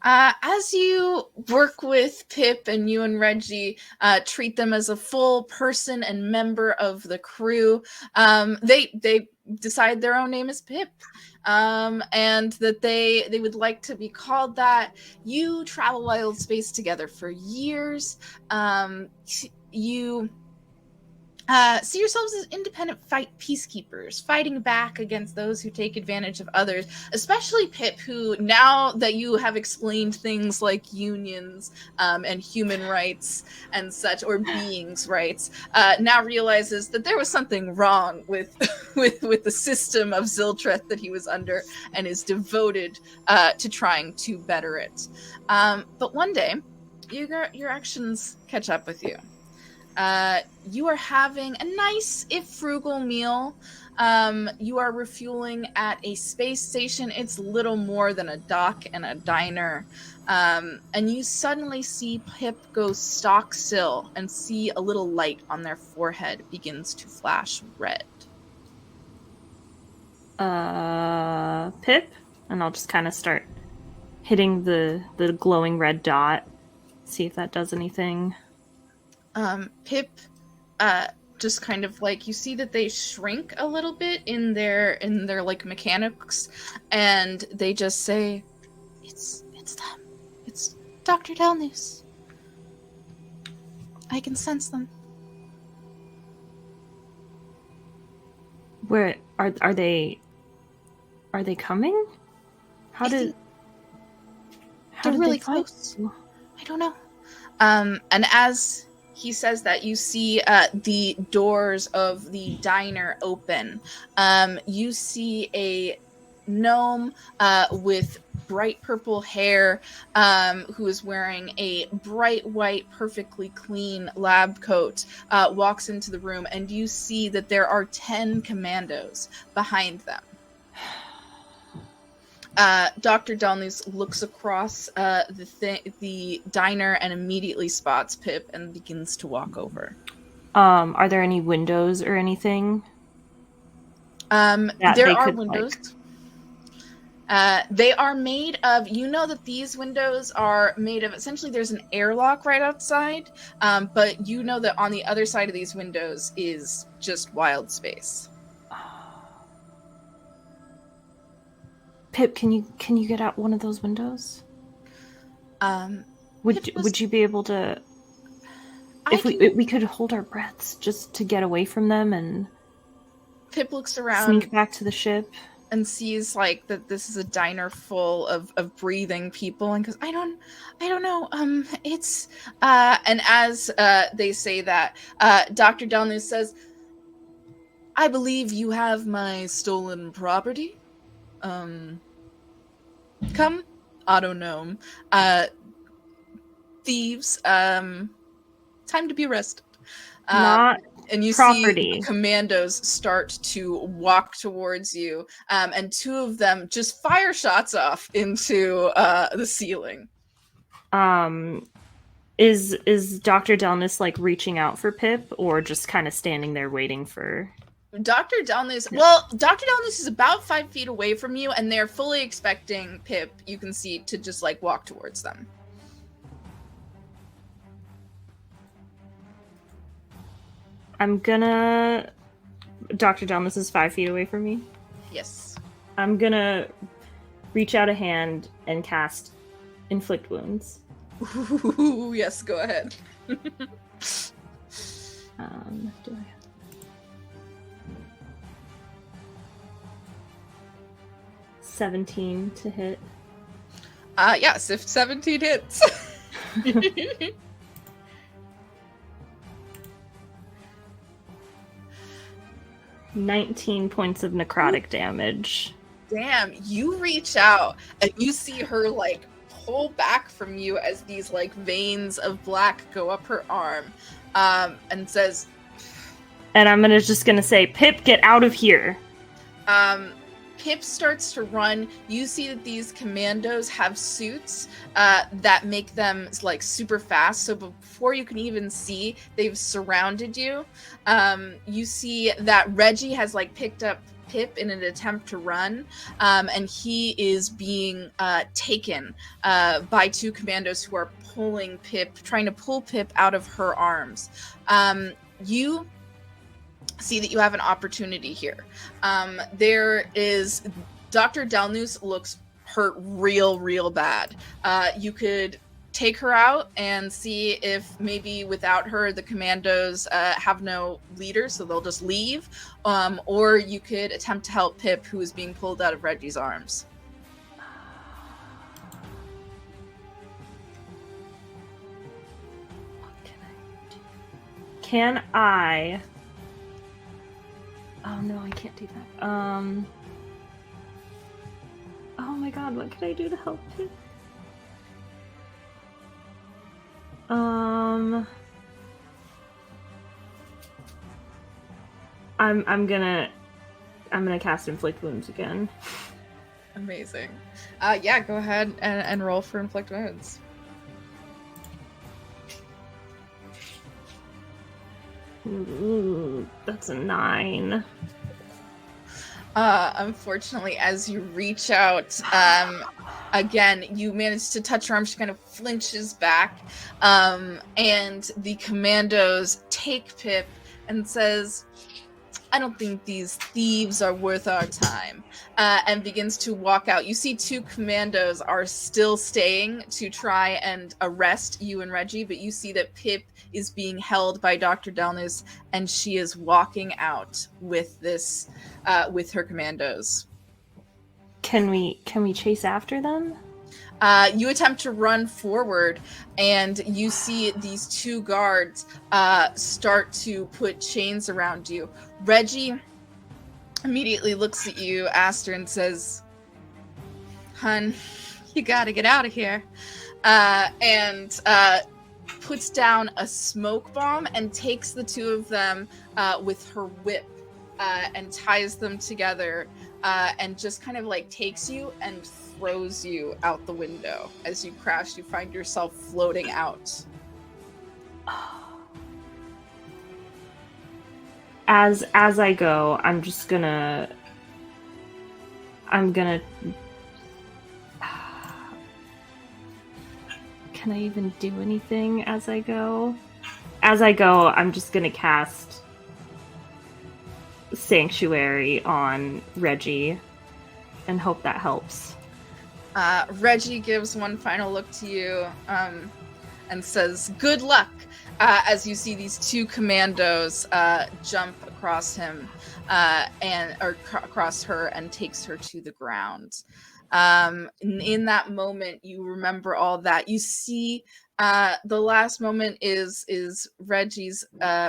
As you work with Pip and you and Reggie treat them as a full person and member of the crew, they decide their own name is Pip, and that they would like to be called that. You travel wild space together for years. You see yourselves as independent peacekeepers, fighting back against those who take advantage of others, especially Pip, who, now that you have explained things like unions and human rights and such, or beings' rights, now realizes that there was something wrong with the system of Zildreth that he was under, and is devoted to trying to better it. But one day, your actions catch up with you. You are having a nice, if frugal, meal. You are refueling at a space station. It's little more than a dock and a diner. And you suddenly see Pip go stock still and see a little light on their forehead begins to flash red. Pip? And I'll just kind of start hitting the glowing red dot. See if that does anything. Pip, just kind of like, you see that they shrink a little bit in their like mechanics, and they just say, it's them. It's Dr. Delnus. I can sense them. Where are they? Are they coming? They're really close. I don't know. And as he says that you see the doors of the diner open. You see a gnome with bright purple hair who is wearing a bright white, perfectly clean lab coat, walks into the room, and you see that there are 10 commandos behind them. Dr. Delnus looks across the diner and immediately spots Pip and begins to walk over. Are there any windows or anything? There are windows. They are made of, you know that these windows are made of, essentially there's an airlock right outside, but you know that on the other side of these windows is just wild space. Pip, can you get out one of those windows? Would you be able to? If we could hold our breaths just to get away from them and Pip looks around, sneak back to the ship, and sees like that this is a diner full of breathing people, and goes, I don't know. It's and as they say that, Dr. Delnus says, I believe you have my stolen property. Come, Auto Gnome. Thieves, time to be arrested. Not and you property. See commandos start to walk towards you, and two of them just fire shots off into the ceiling. Is Dr. Delnus like reaching out for Pip, or just kind of standing there waiting for... Dr. Delnus, well, Dr. Delnus is about 5 feet away from you, and they're fully expecting Pip, you can see, to just, like, walk towards them. I'm gonna... Dr. Delnus is 5 feet away from me? Yes. I'm gonna reach out a hand and cast Inflict Wounds. Ooh, yes, go ahead. Do I have... 17 to hit. Yes, if 17 hits. 19 points of necrotic damage. Damn, you reach out and you see her like pull back from you as these like veins of black go up her arm, and says, and I'm just gonna say, Pip, get out of here. Pip starts to run. You see that these commandos have suits that make them like super fast. So before you can even see, they've surrounded you. You see that Reggie has like picked up Pip in an attempt to run, and he is being taken by two commandos who are pulling Pip, trying to pull Pip out of her arms. You see that you have an opportunity here. There is Dr. Delnus looks hurt real bad. You could take her out and see if maybe without her the commandos have no leader, so they'll just leave, or you could attempt to help Pip, who is being pulled out of Reggie's arms. Can I... Oh no, I can't do that. Oh my god, what can I do to help Pip? I'm gonna cast Inflict Wounds again. Amazing. Yeah, go ahead and roll for Inflict Wounds. Ooh, that's a 9. Unfortunately, as you reach out, again, you manage to touch her arm. She kind of flinches back, and the commandos take Pip and says, I don't think these thieves are worth our time, and begins to walk out. You see two commandos are still staying to try and arrest you and Reggie, but you see that Pip is being held by Dr. Delnus, and she is walking out with this, with her commandos. Can we chase after them? You attempt to run forward, and you see these 2 guards start to put chains around you. Reggie immediately looks at you, Aster, and says, "Hun, you gotta get out of here." And puts down a smoke bomb and takes the 2 of them with her whip and ties them together and just kind of like takes you and throws you out the window. As you crash, you find yourself floating out. As I go, I'm gonna can I even do anything as I go? As I go, I'm just gonna cast Sanctuary on Reggie and hope that helps. Reggie gives one final look to you and says, "Good luck," as you see these 2 commandos jump across him across her and takes her to the ground. In that moment, you remember all that. You see the last moment is Reggie's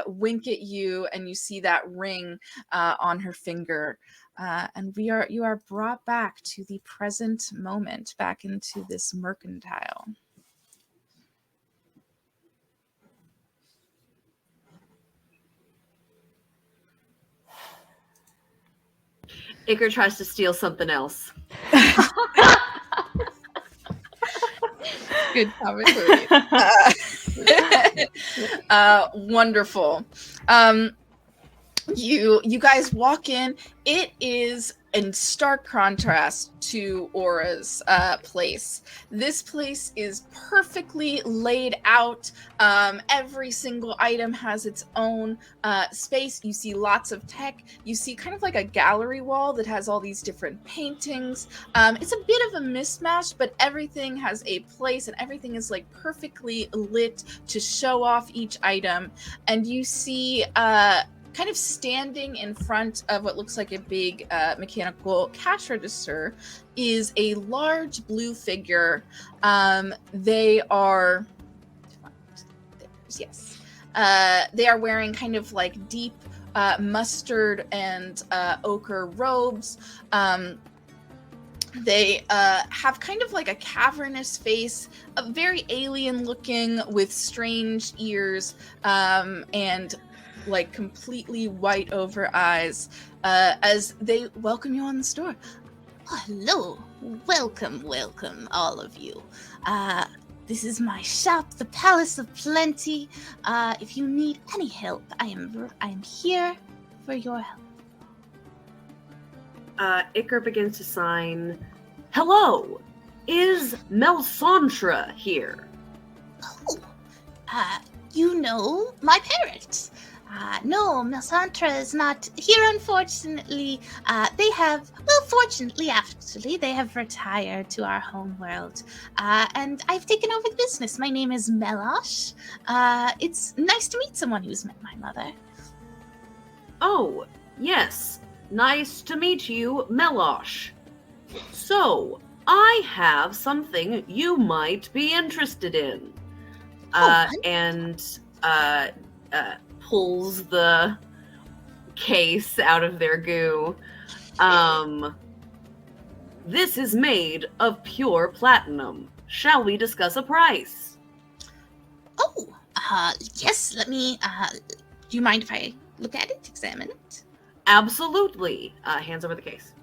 wink at you, and you see that ring on her finger. And you are brought back to the present moment, back into this mercantile. Iker tries to steal something else. Good commentary. Wonderful. You guys walk in. It is in stark contrast to Aura's place. This place is perfectly laid out. Every single item has its own space. You see lots of tech. You see kind of like a gallery wall that has all these different paintings. It's a bit of a mismatch, but everything has a place and everything is like perfectly lit to show off each item. And you see kind of standing in front of what looks like a big mechanical cash register is a large blue figure. They are, yes, they are wearing kind of like deep mustard and ochre robes. They have kind of like a cavernous face, very alien looking with strange ears and like completely white over eyes as they welcome you on the store. Oh, hello. Welcome, all of you. This is my shop, the Palace of Plenty. If you need any help, I am here for your help. Iker begins to sign. Hello, is Melisandre here? Oh, you know my parents. No, Melisandre is not here, unfortunately. Fortunately, actually, they have retired to our home world. And I've taken over the business. My name is Melosh. It's nice to meet someone who's met my mother. Oh, yes. Nice to meet you, Melosh. So, I have something you might be interested in. Pulls the case out of their goo. This is made of pure platinum. Shall we discuss a price? Oh, yes, let me, do you mind if I look at it, examine it? Absolutely. Hands over the case.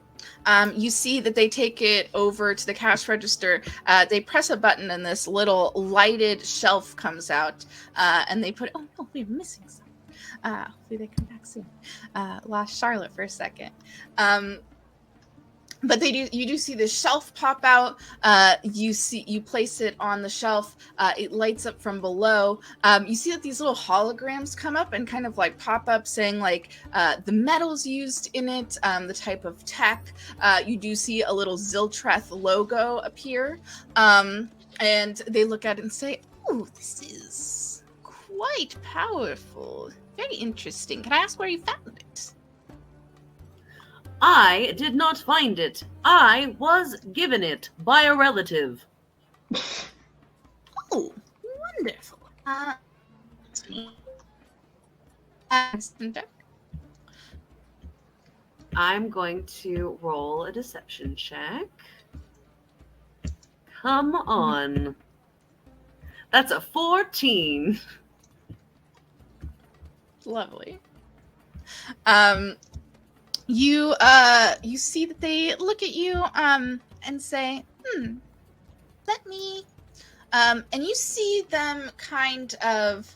You see that they take it over to the cash register. They press a button and this little lighted shelf comes out. And they put, oh no, we're missing something. Hopefully they come back soon. Lost Charlotte for a second. But you do see the shelf pop out. You place it on the shelf. It lights up from below. You see that these little holograms come up and kind of like pop up saying like the metals used in it, the type of tech. You do see a little Ziltreth logo appear. And they look at it and say, "Oh, this is quite powerful. Very interesting. Can I ask where you found it?" I did not find it. I was given it by a relative. Oh, wonderful. I'm going to roll a deception check. Come on. That's a 14. Lovely. You see that they look at you and say, let me and you see them kind of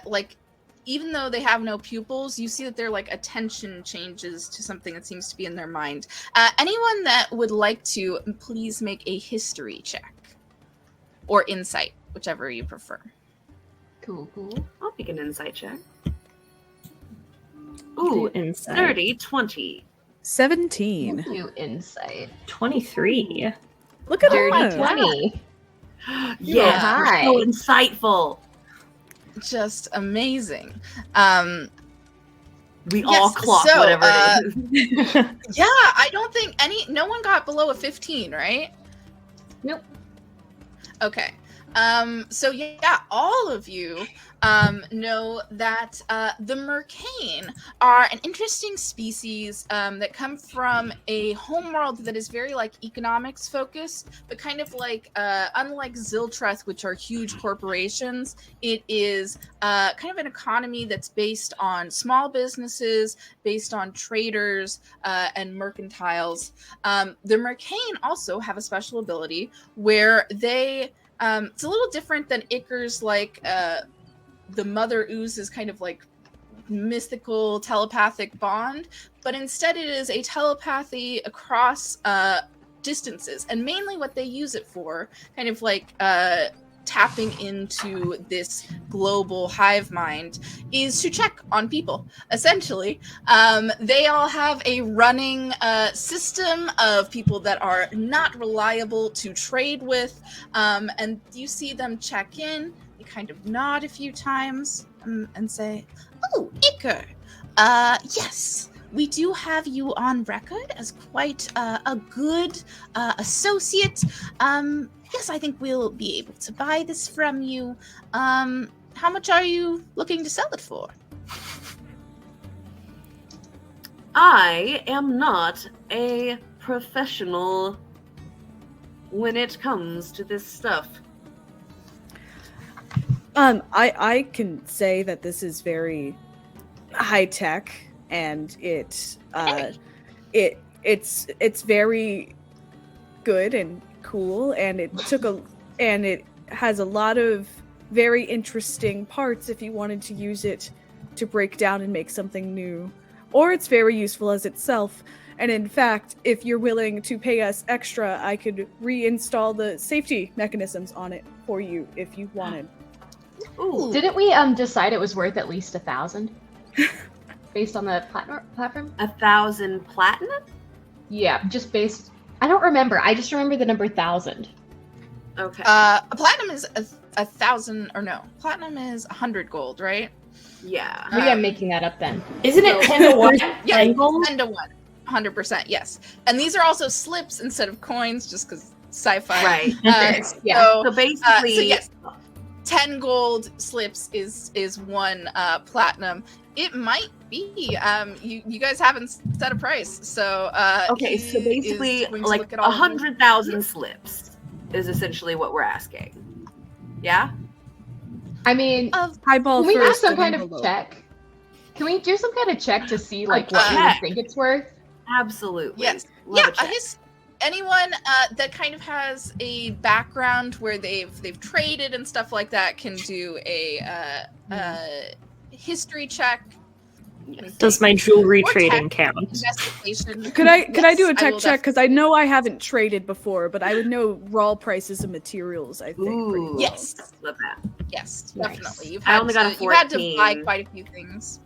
like, even though they have no pupils, you see that their like attention changes to something that seems to be in their mind. Anyone that would like to, please make a history check or insight, whichever you prefer. Cool. I'll make an insight check. Ooh, insight. 30, 20. 17. You insight. 23. Look at Dirty that. 20. Yes, hi. so insightful. Just amazing. We Yes, all clock so, whatever it is. Yeah, I don't think no one got below a 15, right? Nope. Okay. So yeah, all of you know that the Mercane are an interesting species that come from a homeworld that is very like economics focused, but kind of like unlike Ziltreth, which are huge corporations, it is kind of an economy that's based on small businesses, based on traders and mercantiles. The Mercane also have a special ability where they it's a little different than Icker's, like, the Mother Ooze is kind of like mystical telepathic bond, but instead it is a telepathy across distances. And mainly what they use it for, kind of like tapping into this global hive mind, is to check on people. Essentially, they all have a running system of people that are not reliable to trade with, and you see them check in. They kind of nod a few times and say, "Oh, Iker, yes, we do have you on record as quite a good associate. Yes, I think we'll be able to buy this from you. How much are you looking to sell it for?" I am not a professional when it comes to this stuff. I can say that this is very high tech, and it's very good and cool, and it has a lot of very interesting parts if you wanted to use it to break down and make something new, or it's very useful as itself. And in fact, if you're willing to pay us extra, I could reinstall the safety mechanisms on it for you if you wanted. Ooh. Didn't we decide it was worth at least 1,000 based on the platform? 1,000 platinum? Yeah, just based. I don't remember. I just remember the number 1,000. Okay. Platinum is 1,000, or no, platinum is 100 gold, right? Yeah. Maybe I'm making that up then. Isn't it 10 to 1? Yeah, 10 gold? 10 to 1. 100%, yes. And these are also slips instead of coins, just because sci-fi. Right. Yeah. So basically, so yes, 10 gold slips is 1 platinum. It might be. You guys haven't set a price, so okay. So he basically, is going to like look at all of them. 100,000 slips is essentially what we're asking. Yeah. I mean, Highball can we do first, some and kind then of below. check? Can we do some kind of check to see like what we check. would think it's worth? Absolutely. Yes. Love Yeah, a check. anyone that kind of has a background where they've traded and stuff like that can do a history check. Does my jewelry Or trading tech. count? Investigation. Could I do a Yes, tech will check? Because I know I haven't traded before, but I would know raw prices of materials, I think. pretty Ooh. well. Yes. Love that. Yes, Nice. definitely. You've I had only to, got a you've had to 14. buy quite a few things.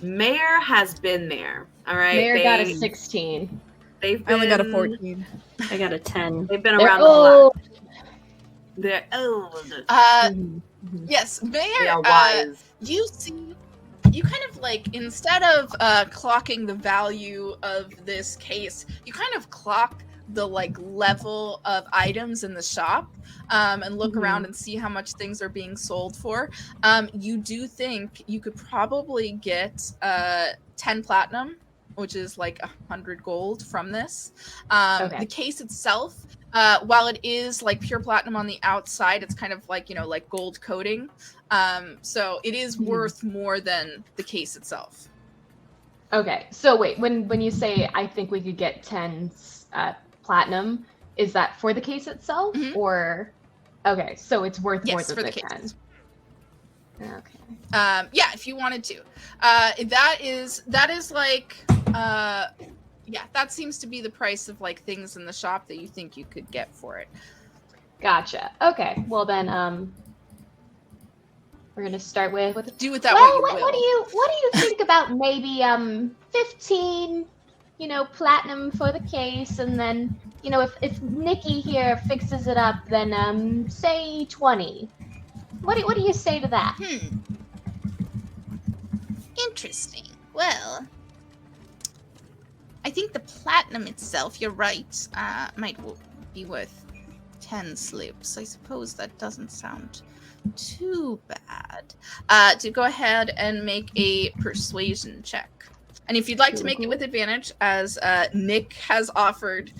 Mayor has been there. All right. Mayor got a 16. They've I only got a been- 14. I got a 10. They've been They're around the block. old. They're old. Yes, They Mayor. are wise. You see, you kind of like, instead of clocking the value of this case, you kind of clock the like level of items in the shop and look around and see how much things are being sold for, you do think you could probably get 10 platinum, which is like 100 gold from this. Okay. The case itself, while it is like pure platinum on the outside, it's kind of like, like gold coating. So it is worth more than the case itself. Okay, so wait, when you say I think we could get 10 platinum, is that for the case itself, or? Okay, so it's worth more than the 10. Okay. Yeah, if you wanted to. That is like, that seems to be the price of like things in the shop that you think you could get for it. Gotcha. Okay, well then, we're gonna start with. Do with that well, what you will. what do you think about maybe 15, platinum for the case, and then if Nikki here fixes it up, then say 20. What do you say to that? Interesting. Well, I think the platinum itself, you're right, might be worth 10 slips. I suppose that doesn't sound too bad. To go ahead and make a persuasion check. And if you'd like to make it with advantage, as Nick has offered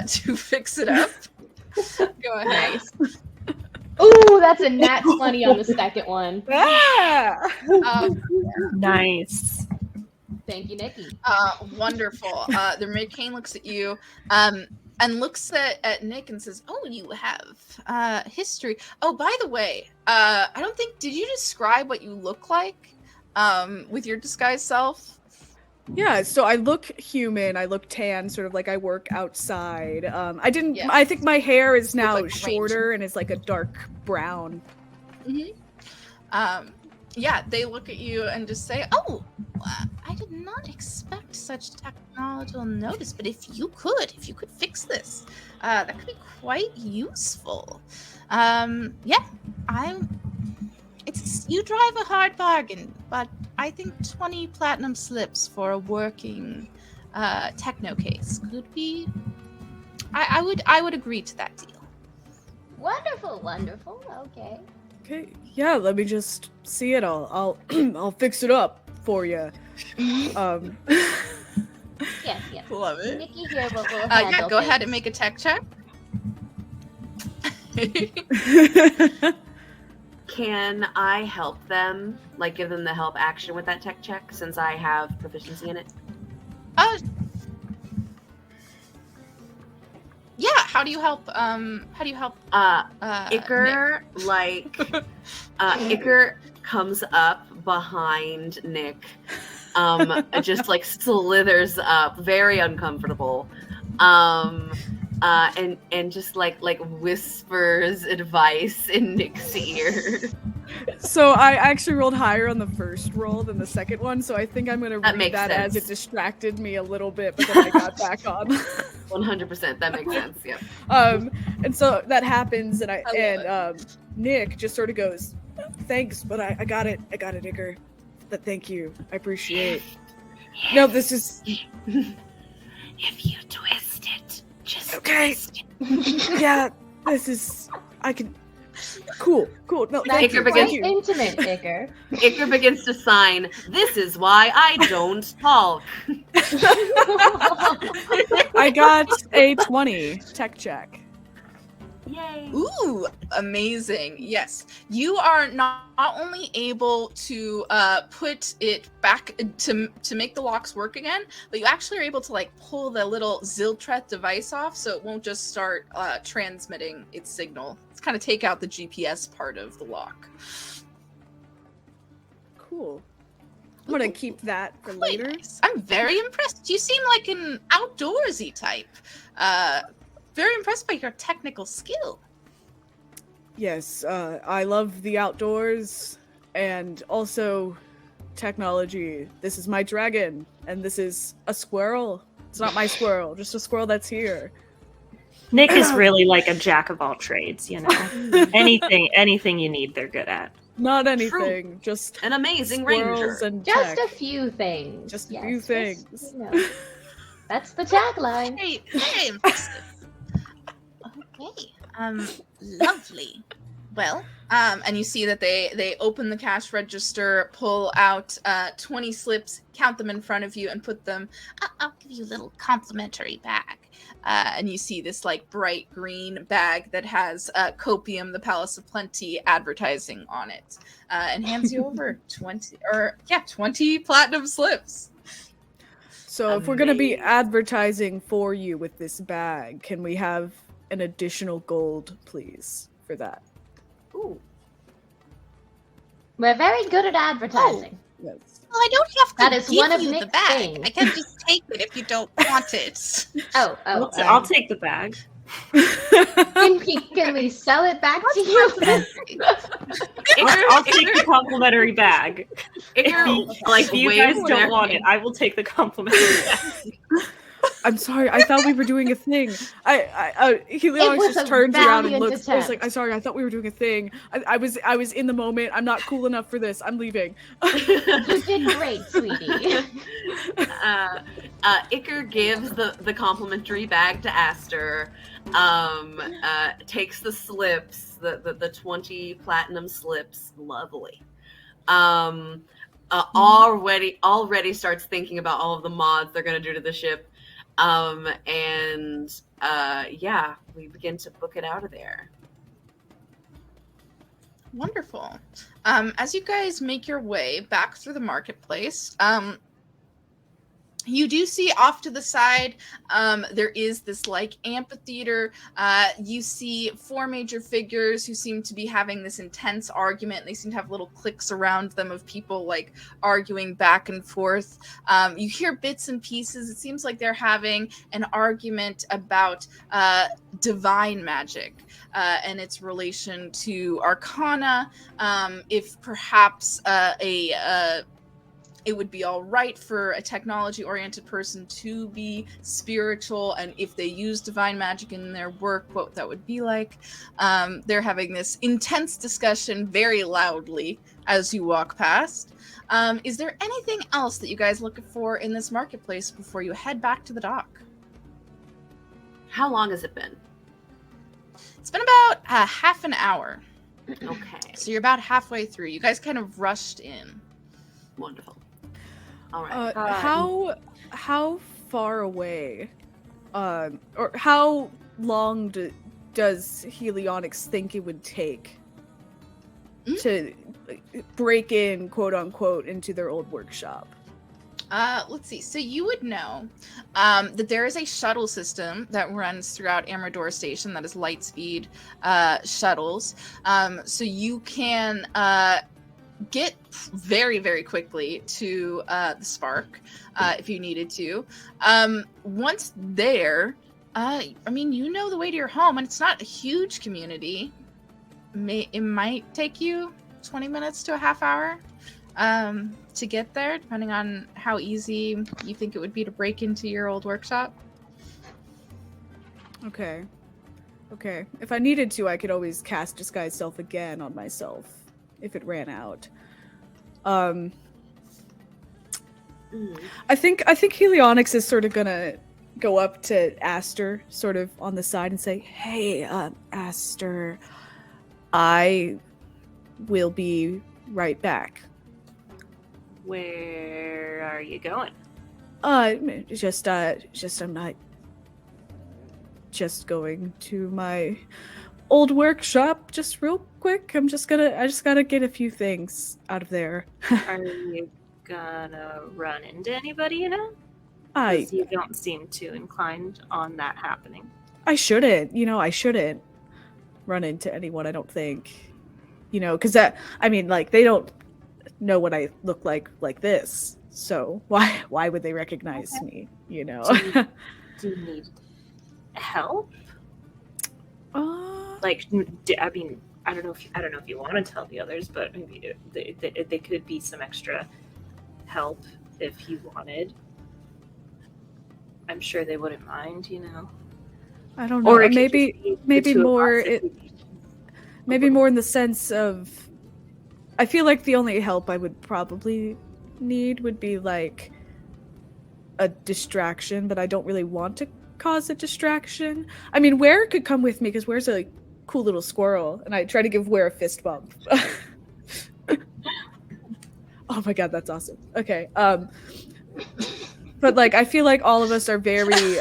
to fix it up, go ahead. Ooh, that's a nat 20 on the second one. Nice. Thank you, Nikki. Wonderful. The McCain looks at you and looks at Nick and says, "Oh, you have history. Oh, by the way, I don't think, did you describe what you look like with your disguised self?" Yeah, so I look human, I look tan, sort of like I work outside. I think my hair is now like shorter and it's like a dark brown. Yeah, they look at you and just say, "Oh, I did not expect such technological notice, but if you could fix this, that could be quite useful." You drive a hard bargain, but I think 20 platinum slips for a working techno case could be. I would agree to that deal. Wonderful. Okay. Okay, yeah, let me just see it all. I'll I'll fix it up for you. Yes. Love it. Nikki here will handle Go ahead things. and make a tech check. Can I help them? Like, give them the help action with that tech check, since I have proficiency in it? Yeah. How do you help? Iker, Iker comes up behind Nick, just like slithers up, very uncomfortable, and just like whispers advice in Nick's ear. So I actually rolled higher on the first roll than the second one, so I think I'm gonna read makes that as it sense. distracted me a little bit, but then I got back on. 100%, that makes sense. Yeah. And so that happens, and Nick just sort of goes, "Thanks, but I got it, Iker. But thank you, I appreciate." No, this is. If you twist it, just Okay. twist it. Yeah, this is. I can. Cool. No, That's thank you. Iker quite begins- intimate, Iker. Iker begins to sign. This is why I don't talk. I got a 20 tech check. Yay. Ooh, amazing. Yes. You are not only able to put it back to make the locks work again, but you actually are able to like pull the little Ziltreth device off so it won't just start transmitting its signal. It's kind of take out the GPS part of the lock. Cool. I'm gonna keep that for Quite later. nice. I'm very impressed. You seem like an outdoorsy type. Very impressed by your technical skill. Yes, I love the outdoors and also technology. This is my dragon, and this is a squirrel. It's not my squirrel, just a squirrel that's here. Nick is really like a jack of all trades, anything you need, they're good at. Not anything, just An amazing squirrels ranger. and Just tech. a few things. Just a Yes, few things. That's the tagline. Very, very impressive. Hey, lovely. Well, And you see that they open the cash register, pull out 20 slips, count them in front of you, and put them. I'll give you a little complimentary bag. And you see this like bright green bag that has Copium, the Palace of Plenty advertising on it, and hands you over 20 platinum slips. So if we're gonna be advertising for you with this bag, can we have an additional gold, please, for that? Ooh. We're very good at advertising. Yes. Well, I don't have to That is give one of you the Nick's bag. things. I can just take it if you don't want it. I'll take the bag. Can we sell it back to you? I'll take the complimentary bag. If you guys waves don't their want it, I will take the complimentary bag. I'm sorry, I thought we were doing a thing. Helios was just a turns around and valiant looks. I was like, attempt. I'm sorry, I thought we were doing a thing. I was in the moment. I'm not cool enough for this. I'm leaving. You did great, sweetie. Iker gives the complimentary bag to Aster, takes the slips, the 20 platinum slips, lovely. Already starts thinking about all of the mods they're gonna do to the ship. We begin to book it out of there. Wonderful. As you guys make your way back through the marketplace, you do see off to the side, there is this like amphitheater. You see 4 major figures who seem to be having this intense argument. They seem to have little cliques around them of people like arguing back and forth. You hear bits and pieces. It seems like they're having an argument about divine magic and its relation to arcana. If perhaps it would be all right for a technology-oriented person to be spiritual, and if they use divine magic in their work, what that would be like. They're having this intense discussion very loudly as you walk past. Is there anything else that you guys look for in this marketplace before you head back to the dock? How long has it been? It's been about half an hour. Okay. So you're about halfway through. You guys kind of rushed in. Wonderful. All right. How far away, or how long does Helionics think it would take to break in, quote unquote, into their old workshop? Let's see. So you would know that there is a shuttle system that runs throughout Amador Station that is light speed shuttles. So you can get very, very quickly to the Spark if you needed to. Once there, you know the way to your home, and it's not a huge community. It might take you 20 minutes to a half hour to get there, depending on how easy you think it would be to break into your old workshop. Okay. If I needed to, I could always cast Disguise Self again on myself if it ran out. I think Helionics is sort of gonna go up to Aster, sort of on the side, and say, "Hey, Aster, I will be right back." Where are you going? Just I'm not just going to my old workshop, just real quick. I just gotta get a few things out of there. Are you gonna run into anybody, you know? Because you don't seem too inclined on that happening. I shouldn't run into anyone, I don't think. Because they don't know what I look like this. So why would they recognize me, Do you need help? I don't know if you want to tell the others, but maybe they could be some extra help if you wanted. I'm sure they wouldn't mind, I don't know. Or maybe more maybe more in the sense of, I feel like the only help I would probably need would be like a distraction, but I don't really want to cause a distraction. I mean, Ware could come with me because Ware's a cool little squirrel, and I try to give Ware a fist bump. Oh my god, that's awesome. Okay, but like I feel like all of us are very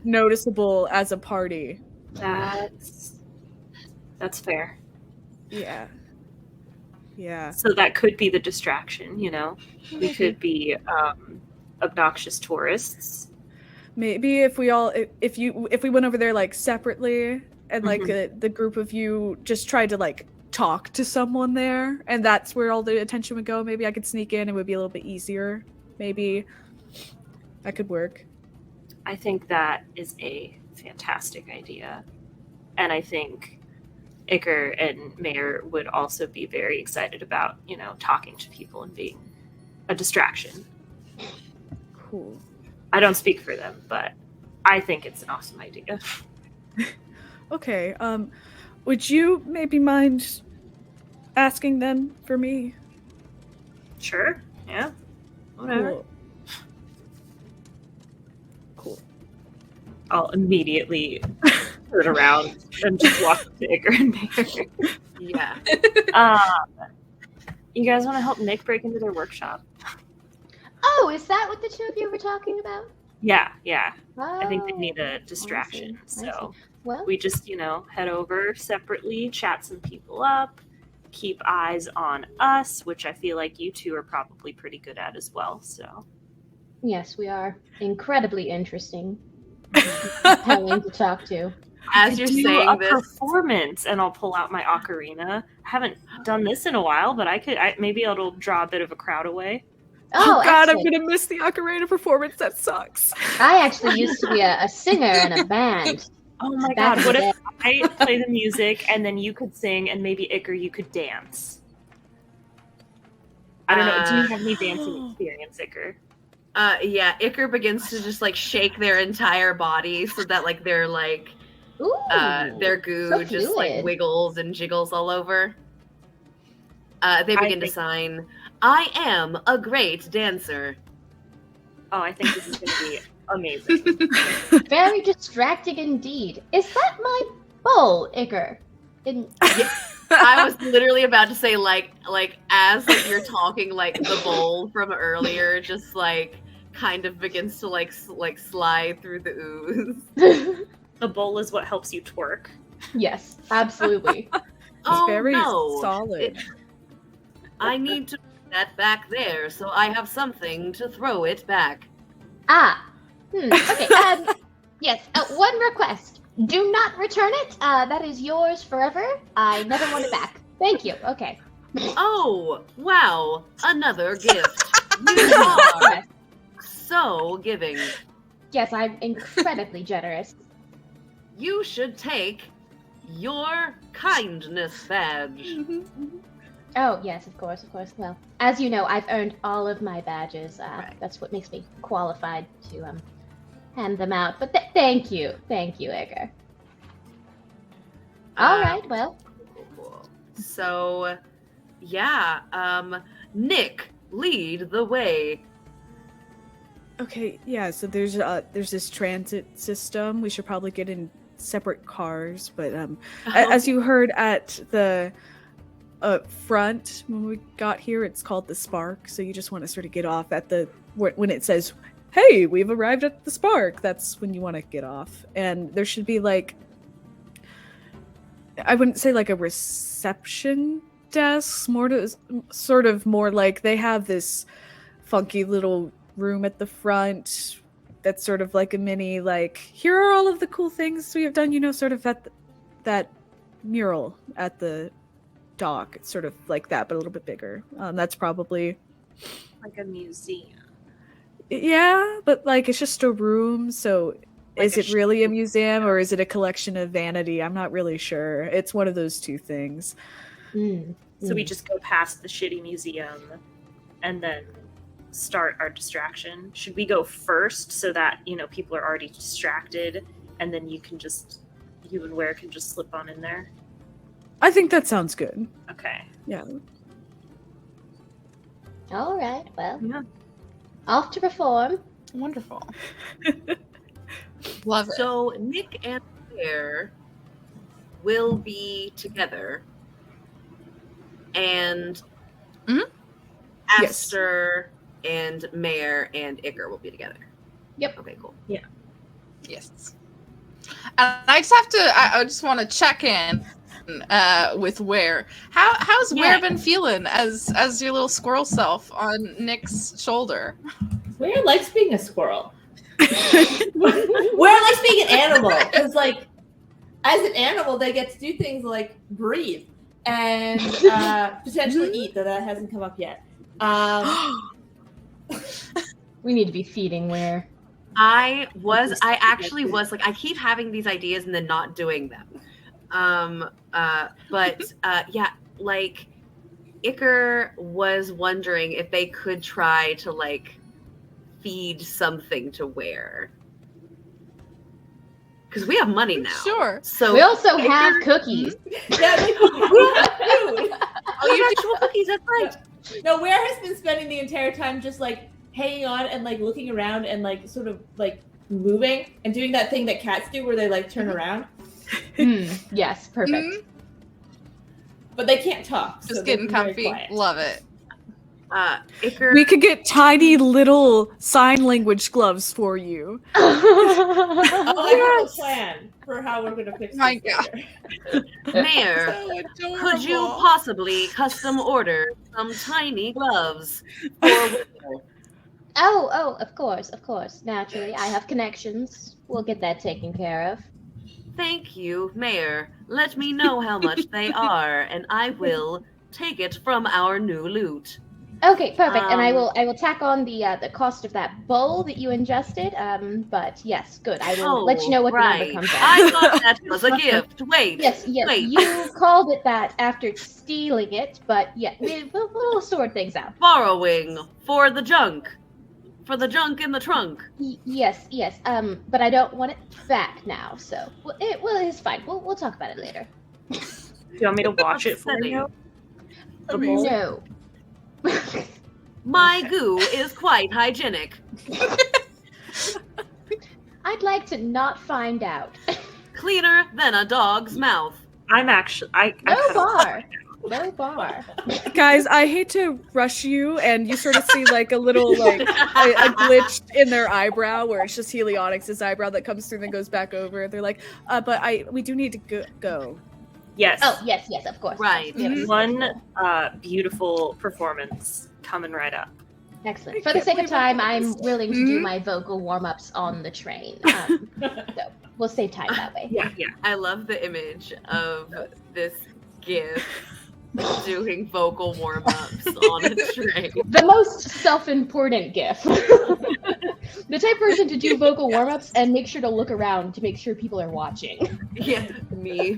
noticeable as a party. That's fair. Yeah. Yeah. So that could be the distraction, you know? We could be obnoxious tourists. Maybe if we went over there like separately and like the group of you just tried to like talk to someone there and that's where all the attention would go, maybe I could sneak in, it would be a little bit easier. Maybe that could work. I think that is a fantastic idea. And I think Iker and Mayor would also be very excited about, you know, talking to people and being a distraction. Cool. I don't speak for them, but I think it's an awesome idea. Okay, would you maybe mind asking them for me? Sure. Yeah. Whatever. Cool. I'll immediately turn around and just walk up to Iker and Mayor. Yeah. You guys want to help Nick break into their workshop? Oh, is that what the two of you were talking about? Yeah. Oh, I think they need a I distraction. see. So Well, we just, you know, head over separately, chat some people up, keep eyes on us, which I feel like you two are probably pretty good at as well. So yes, we are incredibly interesting. Compelling to talk to. As you're do saying a this, performance, and I'll pull out my ocarina. I haven't done this in a while, but maybe it'll draw a bit of a crowd away. Oh god, excellent. I'm gonna miss the ocarina performance. That sucks. I actually used to be a singer in a band. Oh my Back god, in what the if I play the music and then you could sing and maybe Iker, you could dance? I don't know. Do you have any dancing experience, Iker? yeah, Iker begins to just like shake their entire body so that like their Ooh, their goo so just like fluid. wiggles and jiggles all over. They begin to sign, "I am a great dancer." Oh, I think this is going to be amazing. Very distracting indeed. Is that my bowl, Iker? I was literally about to say like as like you're talking, like the bowl from earlier just like kind of begins to like slide through the ooze. The bowl is what helps you twerk. Yes, absolutely. It's very no. solid. I need to put that back there so I have something to throw it back. Okay. Yes. One request: do not return it. That is yours forever. I never want it back. Thank you. Okay. Oh, wow. Another gift. You are so giving. Yes, I'm incredibly generous. You should take your kindness badge. Oh, yes, of course. Well, as you know, I've earned all of my badges. Right. That's what makes me qualified to hand them out. But thank you, Iker. All right, well. Cool. So, yeah, Nick, lead the way. Okay, yeah, so there's this transit system. We should probably get in separate cars, but as you heard at the front when we got here, it's called the Spark, so you just want to sort of get off at the when it says, "Hey, we've arrived at the Spark." That's when you want to get off. And there should be like, I wouldn't say like a reception desk, sort of more like they have this funky little room at the front that's sort of like a mini, like, here are all of the cool things we have done, you know, sort of at that mural at the dock. It's sort of like that, but a little bit bigger. That's probably Like a museum. yeah, but like it's just a room, so Like is a it really a museum or is it a collection of vanity? I'm not really sure. It's one of those two things. So we just go past the shitty museum and then start our distraction. Should we go first so that, you know, people are already distracted and then you and Ware can just slip on in there? I think that sounds good. Okay. Yeah. All right, well. Yeah. Off to perform. Wonderful. Love it. So Nick and Bear will be together, and Aster and Mare and Iker will be together. Yep. Okay, cool. Yes. And I just have to. I just want to check in with Ware. How's Ware been feeling as your little squirrel self on Nick's shoulder? Ware likes being a squirrel. Ware likes being an animal because, like, as an animal, they get to do things like breathe and potentially eat. Though that hasn't come up yet. We need to be feeding Ware. I actually was like, I keep having these ideas and then not doing them. Yeah, like Iker was wondering if they could try to like feed something to Ware. Because we have money now. Sure. So We also have cookies. Yeah, like, we have food. Oh, you have actual cookies, that's right. No, Ware has been spending the entire time just like hanging on and like looking around and like sort of like moving and doing that thing that cats do where they like turn around. Yes, perfect. But they can't talk. Just so getting they're very comfy. quiet. Love it. Iker. We could get tiny little sign language gloves for you. Oh, I have a plan for how we're gonna fix My this God. later. Mayor, So could you adorable. possibly custom order some tiny gloves for Ware? Oh, of course. Naturally, I have connections. We'll get that taken care of. Thank you, Mayor. Let me know how much they are, and I will take it from our new loot. Okay, perfect. And I will tack on the cost of that bowl that you ingested. But yes, good. I will let you know what the number comes out. I thought that was a gift. Wait. Yes, Wait. you called it that after stealing it, but yeah, we'll sort things out. Borrowing for the junk. For the junk in the trunk. Yes. But I don't want it back now, so it's fine. We'll talk about it later. Do you want me to watch it for you? No. My goo is quite hygienic. I'd like to not find out. Cleaner than a dog's mouth. I'm actually. No bar. Guys, I hate to rush you, and you sort of see like a little like a glitch in their eyebrow where it's just Helionyx's eyebrow that comes through and then goes back over. They're like, but we do need to go. Yes. Oh, yes, of course. Right. Yes. One beautiful performance coming right up. Excellent. For the sake of time, I'm willing to do my vocal warm-ups on the train. So we'll save time that way. Yeah. I love the image of this GIF doing vocal warm-ups on a train. The most self-important gift. The type of person to do vocal warm-ups and make sure to look around to make sure people are watching. Yeah, me.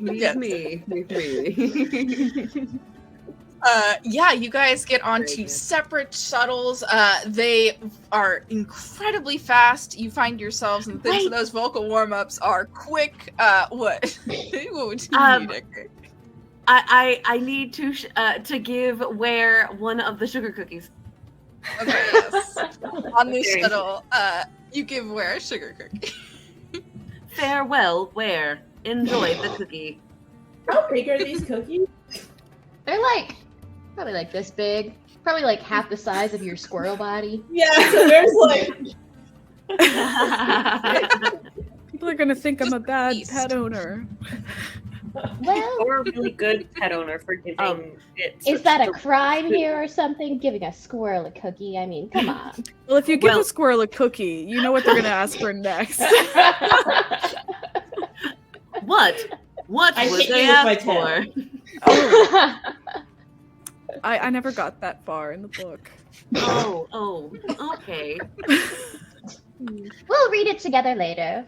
Yeah, you guys get onto separate shuttles. They are incredibly fast. You find yourselves in things. So those vocal warm-ups are quick. What? What would you need, Iker? I need to give Ware one of the sugar cookies. Okay, yes. On this shuttle, you give Ware a sugar cookie. Farewell, Ware. Enjoy the cookie. How big are these cookies? They're probably like this big. Probably like half the size of your squirrel body. Yeah, so Ware's like, People are gonna think I'm a bad Beast. pet owner. Well, Or a really good pet owner for giving it. is that a crime here or something? Giving a squirrel a cookie? I mean, come on. Well, if you give Well- a squirrel a cookie, you know what they're gonna ask for next. What? What I was hit they you with my asked for? I never got that far in the book. Oh, okay. We'll read it together later.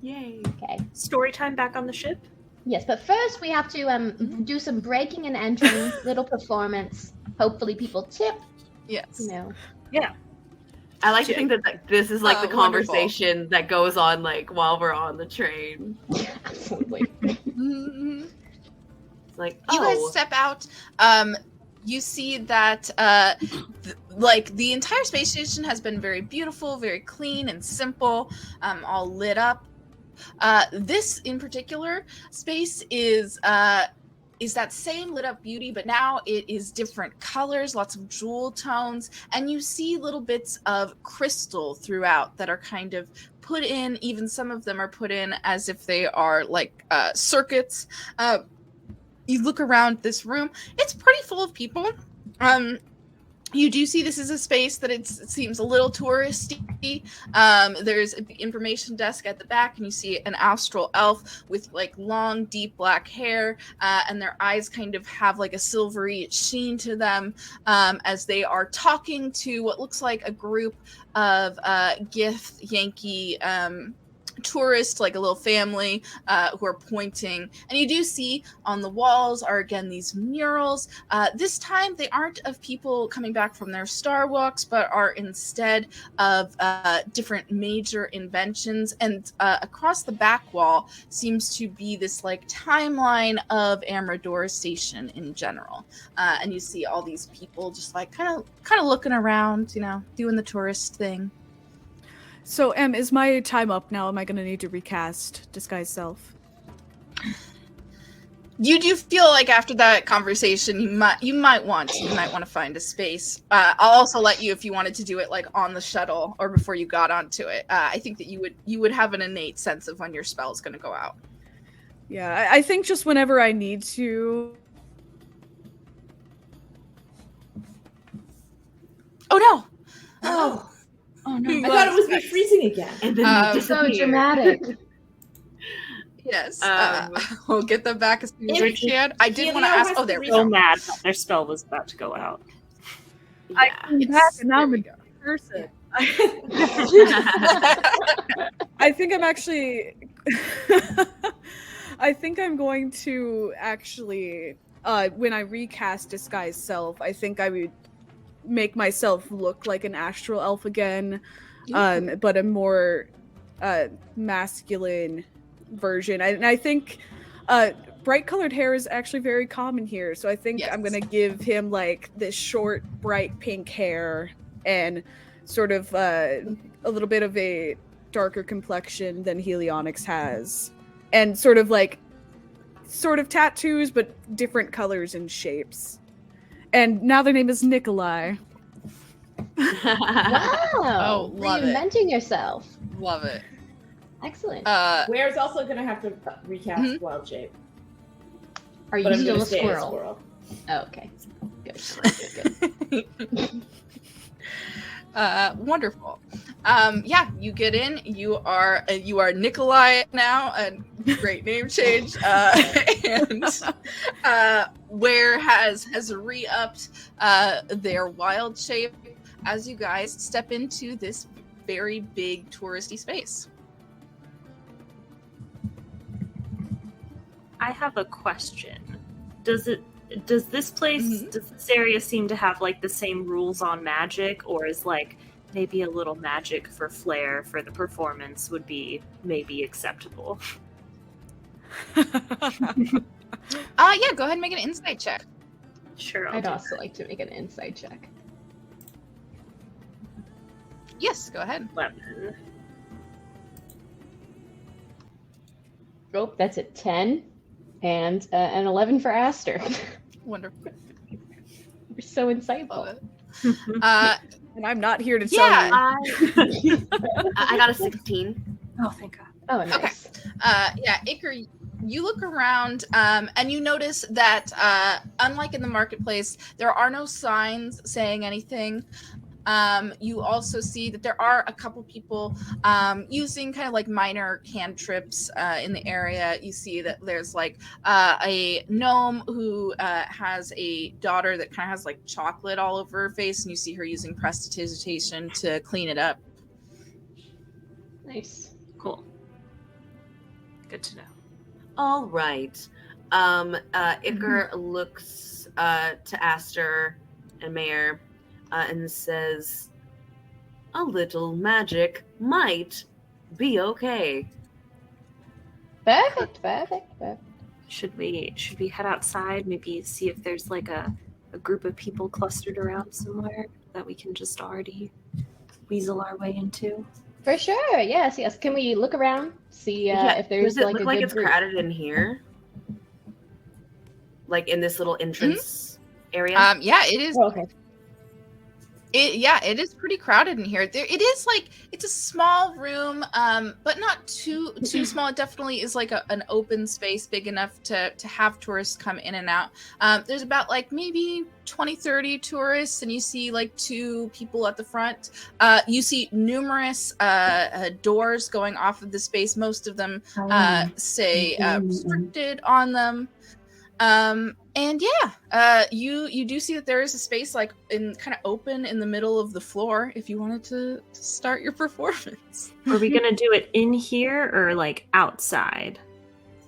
Yay. Okay. Story time back on the ship? Yes, but first we have to do some breaking and entering, little performance. Hopefully people tip, Yes. you know. I like to think that this is like the Wonderful. conversation that goes on like while we're on the train. Absolutely. Mhm. It's like, You guys oh, step out. you see that the entire space station has been very beautiful, very clean and simple, all lit up. This in particular space is that same lit up beauty, but now it is different colors, lots of jewel tones, and you see little bits of crystal throughout that are kind of put in. Even some of them are put in as if they are like circuits. You look around this room, it's pretty full of people. You do see this is a space that it seems a little touristy. There's an information desk at the back, and you see an astral elf with like long, deep black hair, and their eyes kind of have like a silvery sheen to them as they are talking to what looks like a group of Gith Yankee tourists, like a little family who are pointing. And you do see on the walls are again these murals. This time they aren't of people coming back from their star walks, but are instead of different major inventions. And across the back wall seems to be this like timeline of Amador Station in general. And you see all these people just like kind of looking around, doing the tourist thing. So, is my time up now? Am I going to need to recast Disguise Self? You do feel like after that conversation, you might want to find a space. I'll also let you, if you wanted to do it like on the shuttle or before you got onto it. I think that you would have an innate sense of when your spell is going to go out. Yeah, I think just whenever I need to. Oh no! Oh no! I thought it was me freezing again. And then So dramatic. Yes. We'll get them back as soon as we can. I did want to ask. Oh, there we So go. mad that their spell was about to go out. I came back and now I'm a person. I think I'm actually. I think I'm going to actually, when I recast Disguise Self, I think I would make myself look like an astral elf again, but a more masculine version. And I think bright colored hair is actually very common here, so I think I'm gonna give him like this short bright pink hair and sort of a little bit of a darker complexion than Helionyx has, and sort of tattoos but different colors and shapes. And now their name is Nikolai. Wow! Love it. Reinventing yourself. Love it. Excellent. Ware's also going to have to recast Wild Shape. Are you But I'm still going a to stay a squirrel? squirrel. Oh, okay. Good. Wonderful. You get in. You are Nikolai now, a great name change. And Ware has re-upped their wild shape as you guys step into this very big touristy space. I have a question. Does this place, does this area seem to have like the same rules on magic, or is like maybe a little magic for flair for the performance would be maybe acceptable? Go ahead and make an insight check. Sure. I'd also like to make an insight check. Yes, go ahead. 11. Oh, that's a 10. And an 11 for Aster. Wonderful. You're so insightful. Love it. And I'm not here to tell you. I got a 16. Oh, thank God. Oh, nice. Iker, you look around and you notice that unlike in the marketplace, there are no signs saying anything. You also see that there are a couple people using kind of like minor cantrips in the area. You see that there's like a gnome who has a daughter that kind of has like chocolate all over her face, and you see her using prestidigitation to clean it up. Nice. Cool. Good to know. All right. Iker looks to Aster and Mayor and says, "A little magic might be okay." Perfect. Should we head outside? Maybe see if there's like a a group of people clustered around somewhere that we can just already weasel our way into? For sure. Yes, yes. Can we look around, see if there's Does it like look a like good it's group? crowded in here? Like in this little entrance area? Yeah, it is. Oh, okay. It is pretty crowded in here. It is like it's a small room, but not too small. It definitely is like an open space, big enough to have tourists come in and out. There's about like maybe 20-30 tourists, and you see like 2 people at the front. You see numerous doors going off of the space. Most of them say restricted on them. And yeah, you do see that there is a space like in kind of open in the middle of the floor if you wanted to start your performance. Are we gonna do it in here or like outside?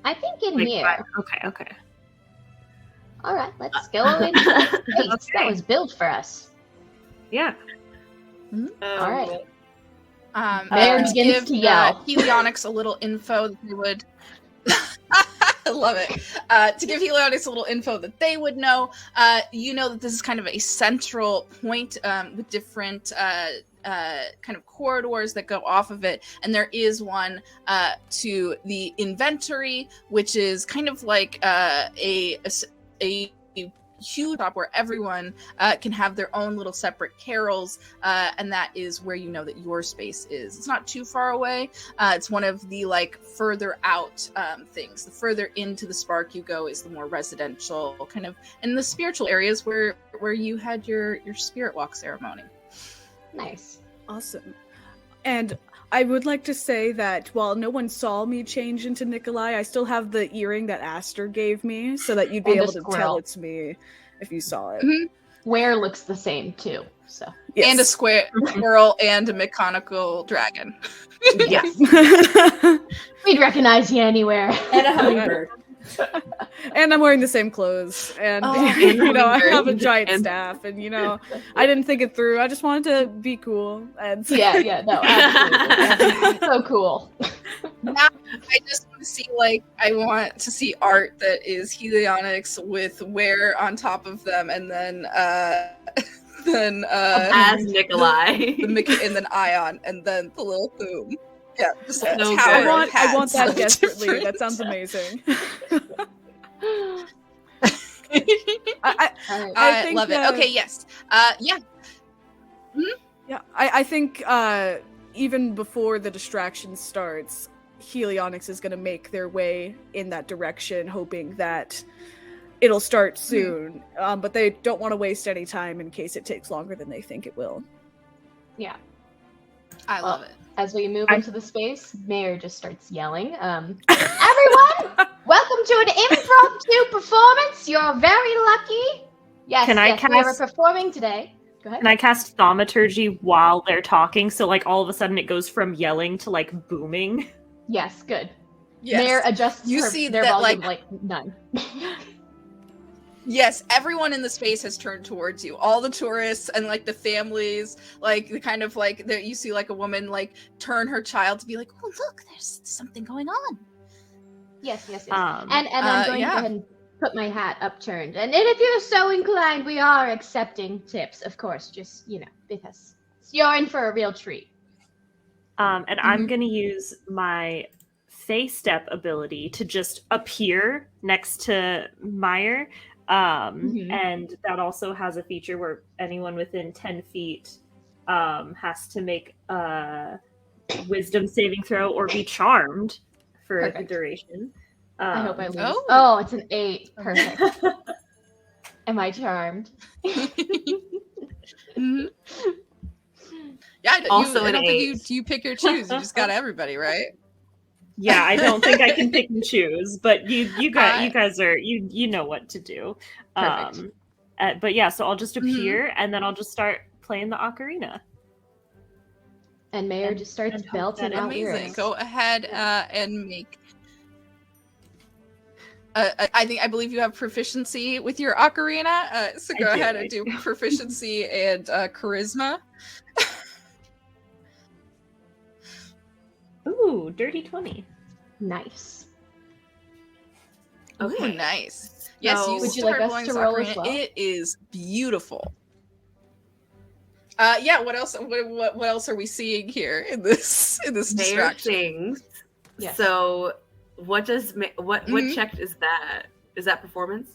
I think in Like, here. Okay. All right, let's go into that space Okay. that was built for us. Yeah. All right. to Mayor begins give to yell. Helionics a little info that they would. I love it. To give Helionics a little info that they would know, you know that this is kind of a central point with different kind of corridors that go off of it, and there is one to the inventory, which is kind of like a huge shop where everyone can have their own little separate carols, and that is where you know that your space is. It's not too far away. It's one of the like further out things. The further into the Spark you go is the more residential kind of, in the spiritual areas where you had your spirit walk ceremony. Nice. Awesome. And I would like to say that while no one saw me change into Nikolai, I still have the earring that Aster gave me, so that you'd be And a able to tell squirrel. it's me if you saw it. Mhm. Where looks the same too. So Yes. And a squirrel and a mechanical dragon. Yes. we'd recognize you anywhere. And a hummingbird. And I'm wearing the same clothes, and Oh, you know, I hummingbird. have a giant And- staff, and you know, I didn't think it through. I just wanted to be cool, and so yeah, no, absolutely. So cool. Now I just want to see I want to see art that is Helionics with wear on top of them, and then As Nikolai. and then Ion, and then the little boom. Yeah, just a So tower good. of I want hats that of desperately. different- That sounds amazing. All I right. I think, love it. Okay, yes. Yeah. Yeah, I think even before the distraction starts, Helionics is going to make their way in that direction, hoping that it'll start soon. But they don't want to waste any time in case it takes longer than they think it will. Yeah. I love it. As we move into the space, Mayor just starts yelling. Everyone, welcome to an impromptu performance. You're very lucky. Yes, Can I yes, we are cast- performing today. Go ahead. Can I cast thaumaturgy while they're talking? So like all of a sudden it goes from yelling to like booming. Yes, good. Yes. Mayor adjusts You her, see their that, volume like none. Yes, everyone in the space has turned towards you. All the tourists and like the families, like the kind of like that you see like a woman like turn her child to be like, oh look, there's something going on. Yes. And Um, I'm going to yeah. go ahead and put my hat upturned. And if you're so inclined, we are accepting tips, of course. Just because you're in for a real treat. and I'm gonna use my Fey Step ability to just appear next to Meyer. And that also has a feature where anyone within 10 feet has to make a wisdom saving throw or be charmed for the Perfect. duration. I hope I lose. oh. Oh, it's an 8. Perfect. Am I charmed? Mhm. Yeah, Also I an don't think 8. you pick or choose. You just got everybody, right? Yeah, I don't think I can pick and choose, but you guys are you know what to do. Perfect. But yeah, so I'll just appear and then I'll just start playing the ocarina. And Mayor And- just starts and hope belting that out Amazing. lyrics. Go ahead and make. I believe you have proficiency with your ocarina, so go I do, ahead I and do proficiency and charisma. Ooh, dirty 20. Nice. Ooh, Okay. nice. Yes, you So- Would you like start us blowing to this roll ocarina. as well? It is beautiful. Yeah. What else? What else are we seeing here in this Mayor distraction? sings. Yes. So what does what Mhm. check is that? Is that performance?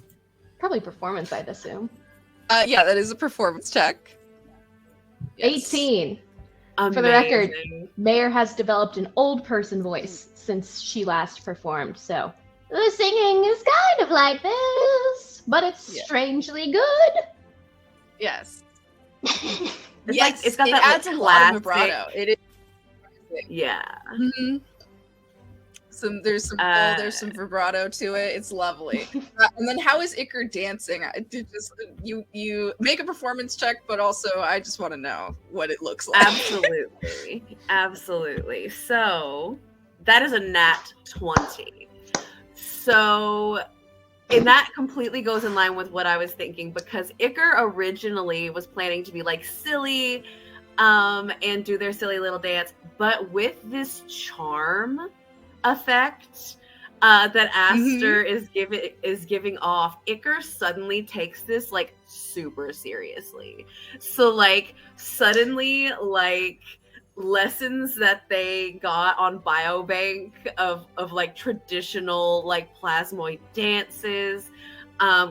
Probably performance, I'd assume. Yeah, that is a performance check. Yes. 18. Amazing. For the record, Mayor has developed an old person voice since she last performed, so the singing is kind of like this, but it's Yeah. strangely good. Yes. It's Yes, like- it's got it that, like, adds a lot of classic- vibrato. It is. Yeah. Mhm. There's some vibrato to it. It's lovely. And then how is Iker dancing? You make a performance check, but also I just want to know what it looks like. Absolutely. Absolutely. So that is a nat 20. So and that completely goes in line with what I was thinking, because Iker originally was planning to be like silly and do their silly little dance, but with this charm effect that Aster is giving off, Iker suddenly takes this like super seriously. So like suddenly like lessons that they got on Biobank of like traditional like plasmoid dances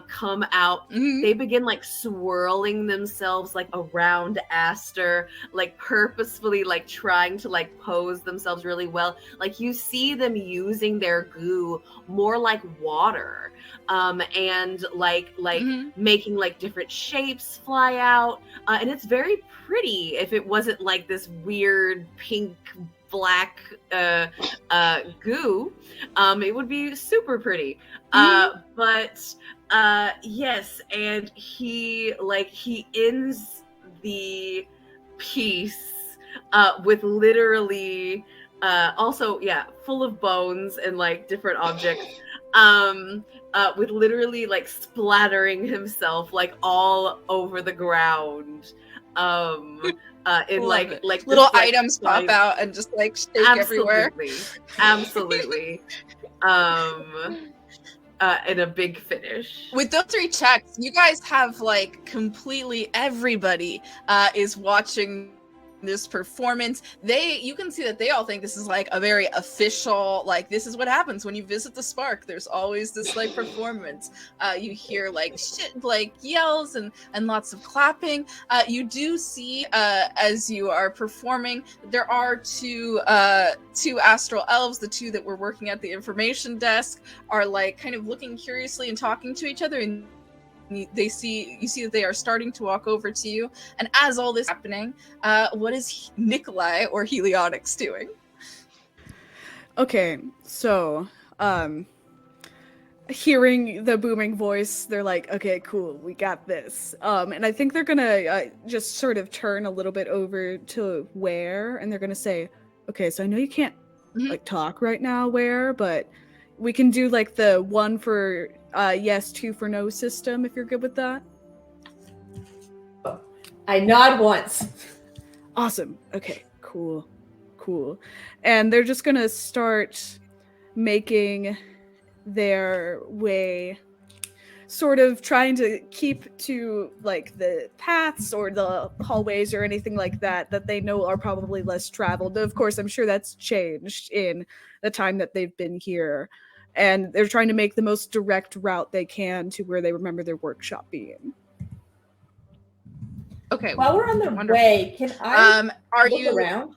come out. They begin like swirling themselves like around Aster, like purposefully like trying to like pose themselves really well. Like you see them using their goo more like water, and like making like different shapes fly out, and it's very pretty. If it wasn't like this weird pink black goo, it would be super pretty. But yes, and he ends the piece with literally also full of bones and like different objects, with literally like splattering himself like all over the ground, in like little this, like, items pop out and just like shake everywhere. Absolutely. And a big finish. With those 3 checks, you guys have like completely everybody is watching this performance. You can see that they all think this is like a very official, like this is what happens when you visit the Spark. There's always this like performance. You hear like shit, like yells and lots of clapping. You do see as you are performing, there are two astral elves, the 2 that were working at the information desk, are like kind of looking curiously and talking to each other, and you see that they are starting to walk over to you. And as all this is happening, what is Nikolai or Helionics doing? Okay, so hearing the booming voice, they're like, okay, cool, we got this. And I think they're gonna just sort of turn a little bit over to Ware, and they're gonna say, okay, so I know you can't like talk right now, Ware, but we can do like the 1 for yes, 2 for no system, if you're good with that. I nod once. Awesome. Okay, cool. And they're just gonna start making their way, sort of trying to keep to like the paths or the hallways or anything like that they know are probably less traveled. Of course, I'm sure that's changed in the time that they've been here. And they're trying to make the most direct route they can to where they remember their workshop being. Okay. While we're on the way, can I look around?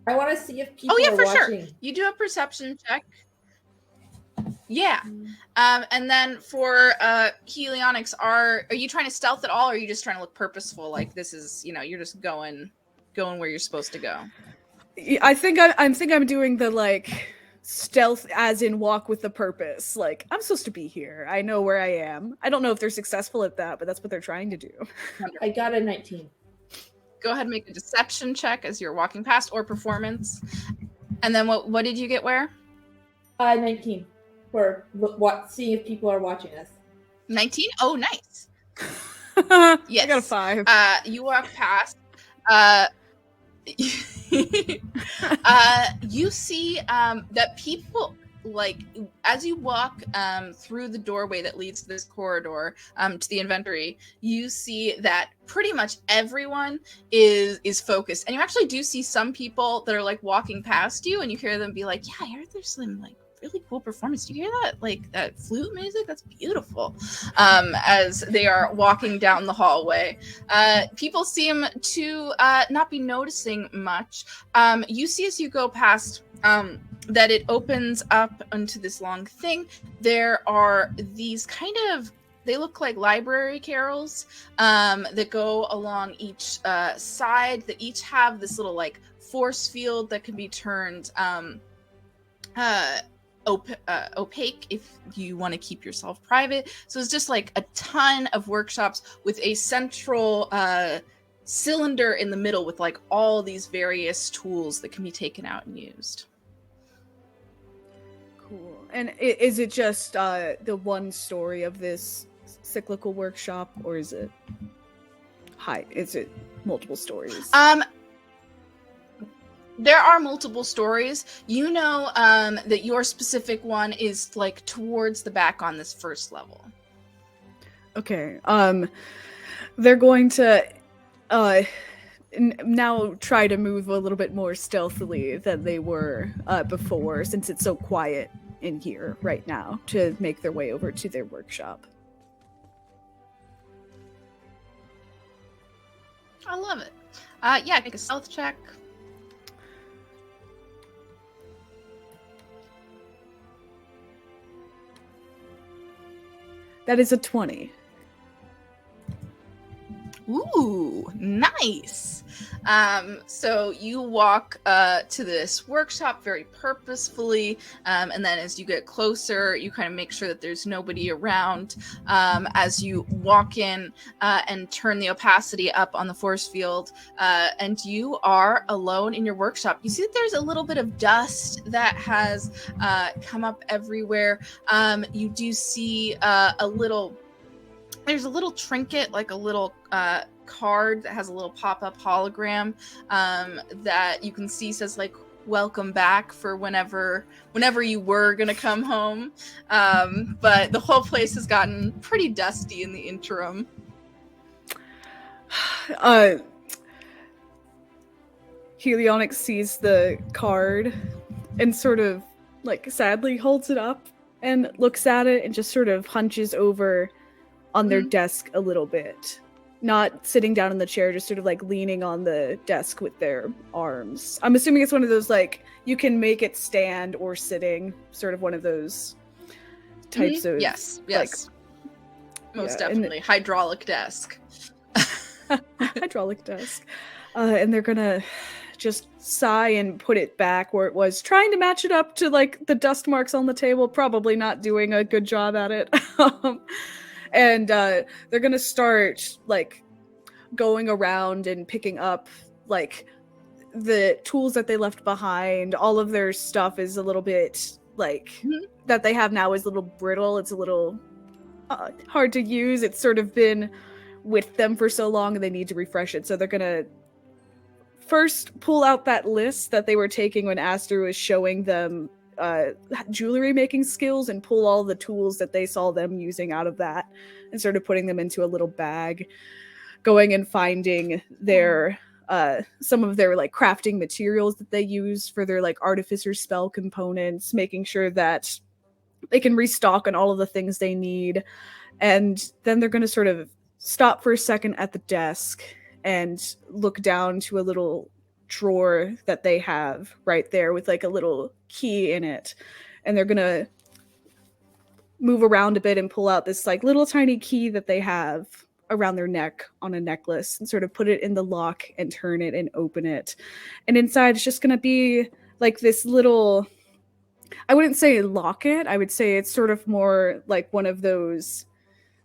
I want to see if people are watching. Sure. You do a perception check. Yeah. And then for Helionics, are you trying to stealth at all, or are you just trying to look purposeful? Like this is, you're just going where you're supposed to go. I think I'm doing the like stealth as in walk with the purpose. Like, I'm supposed to be here. I know where I am. I don't know if they're successful at that, but that's what they're trying to do. I got a 19. Go ahead and make a deception check as you're walking past, or performance. And then what did you get where? 19. For seeing if people are watching us. 19? Oh, nice. Yes. I got a 5. You walk past. You see that like as you walk through the doorway that leads to this corridor to the inventory, you see that pretty much everyone is focused, and you actually do see some people that are like walking past you, and you hear them be like, "Yeah, I heard there's some like really cool performance. Do you hear that? Like that flute music? That's beautiful." As they are walking down the hallway, people seem to not be noticing much. You see as you go past that it opens up onto this long thing. There are these kind of, they look like library carrels that go along each side, that each have this little like force field that can be turned opaque if you want to keep yourself private. So it's just like a ton of workshops with a central cylinder in the middle with like all these various tools that can be taken out and used. Cool. And is it just the one story of this cyclical workshop, or is it multiple stories? There are multiple stories. You know that your specific one is like towards the back on this first level. Okay. They're going to now try to move a little bit more stealthily than they were before, since it's so quiet in here right now, to make their way over to their workshop. I love it. Yeah, make a stealth check. That is a 20. Ooh, nice. So you walk to this workshop very purposefully, and then as you get closer, you kind of make sure that there's nobody around. As you walk in and turn the opacity up on the force field, and you are alone in your workshop. You see that there's a little bit of dust that has come up everywhere. You do see there's a little trinket, like a little card that has a little pop-up hologram that you can see says like "Welcome back" for whenever you were gonna come home. But the whole place has gotten pretty dusty in the interim. Helionics sees the card and sort of like sadly holds it up and looks at it and just sort of hunches over on their desk a little bit. Not sitting down in the chair, just sort of like leaning on the desk with their arms. I'm assuming it's one of those like you can make it stand or sitting, sort of one of those types of yes. Most yeah, definitely. Hydraulic desk. Hydraulic desk. And they're gonna just sigh and put it back where it was, trying to match it up to like the dust marks on the table, probably not doing a good job at it. And they're gonna start like going around and picking up like the tools that they left behind. All of their stuff is a little bit like that they have now is a little brittle. It's a little hard to use. It's sort of been with them for so long and they need to refresh it. So they're gonna first pull out that list that they were taking when Aster was showing them jewelry making skills, and pull all the tools that they saw them using out of that and started putting them into a little bag, going and finding their some of their like crafting materials that they use for their like artificer spell components, making sure that they can restock on all of the things they need. And then they're going to sort of stop for a second at the desk and look down to a little drawer that they have right there with like a little key in it, and they're gonna move around a bit and pull out this like little tiny key that they have around their neck on a necklace and sort of put it in the lock and turn it and open it. And inside it's just gonna be like this little, I wouldn't say locket, I would say it's sort of more like one of those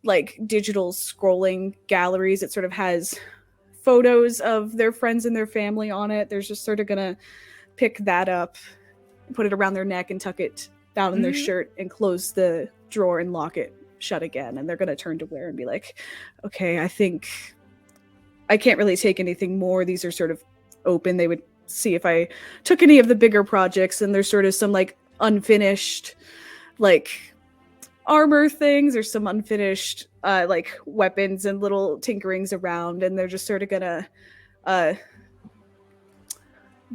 like digital scrolling galleries. It sort of has photos of their friends and their family on it. They're just sort of gonna pick that up, put it around their neck and tuck it down in their shirt and close the drawer and lock it shut again. And they're gonna turn to Ware and be like, okay, I think I can't really take anything more. These are sort of open. They would see if I took any of the bigger projects, and there's sort of some like unfinished, like, armor things. There's some unfinished, like, weapons and little tinkerings around, and they're just sort of gonna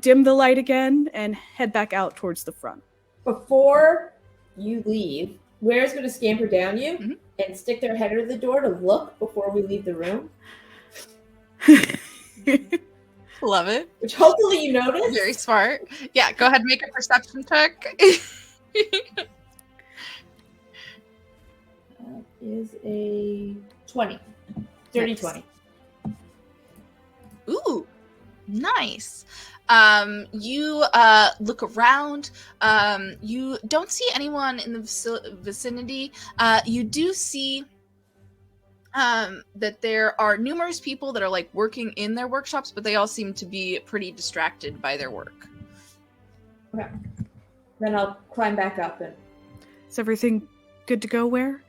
dim the light again and head back out towards the front. Before you leave, Ware's going to scamper down you and stick their head under the door to look before we leave the room. Love it. Which hopefully you notice. Very smart. Yeah, go ahead and make a perception check. That is a 20. Dirty Nice. 20. Ooh, nice. You look around. You don't see anyone in the vicinity. You do see that there are numerous people that are like working in their workshops, but they all seem to be pretty distracted by their work. Okay. Then I'll climb back up and Is everything good to go, Where?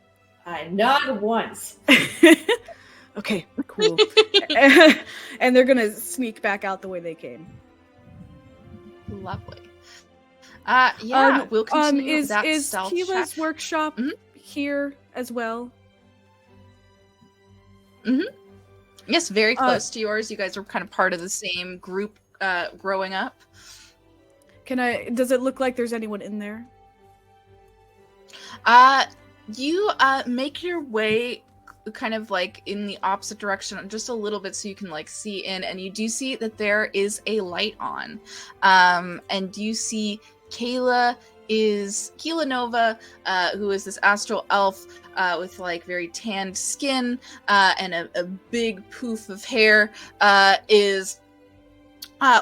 I nod once. Okay, cool. And they're gonna sneak back out the way they came. Lovely. Yeah, we'll continue is that is stealth Keela's check. workshop here as well? Yes, very close to yours. You guys were kind of part of the same group growing up. Does it look like there's anyone in there? You make your way kind of like in the opposite direction just a little bit so you can like see in, and you do see that there is a light on. And you see Kayla Nova, who is this astral elf with like very tanned skin and a big poof of hair, is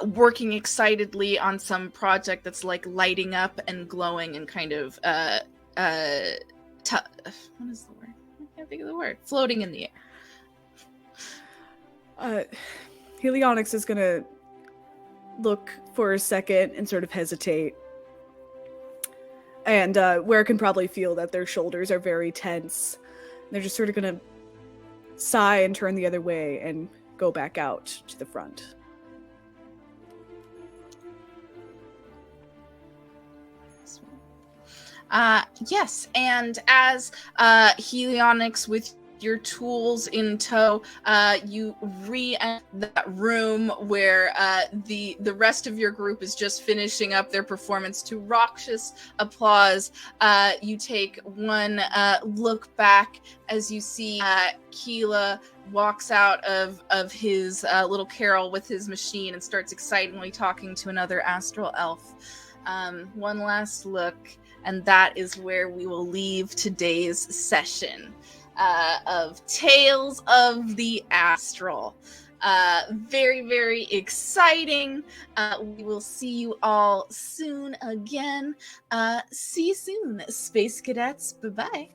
working excitedly on some project that's like lighting up and glowing and kind of what is the word? I can't think of the word. Floating in the air. Helionyx is gonna look for a second and sort of hesitate. And Where can probably feel that their shoulders are very tense. They're just sort of gonna sigh and turn the other way and go back out to the front. Yes, and as Helionyx with your tools in tow, you re-enter that room where the rest of your group is just finishing up their performance to raucous applause. You take one look back as you see Keela walks out of his little carrel with his machine and starts excitedly talking to another astral elf. One last look, and that is where we will leave today's session of Tales of the Astral. Very, very exciting. We will see you all soon again. See you soon, Space Cadets. Bye-bye.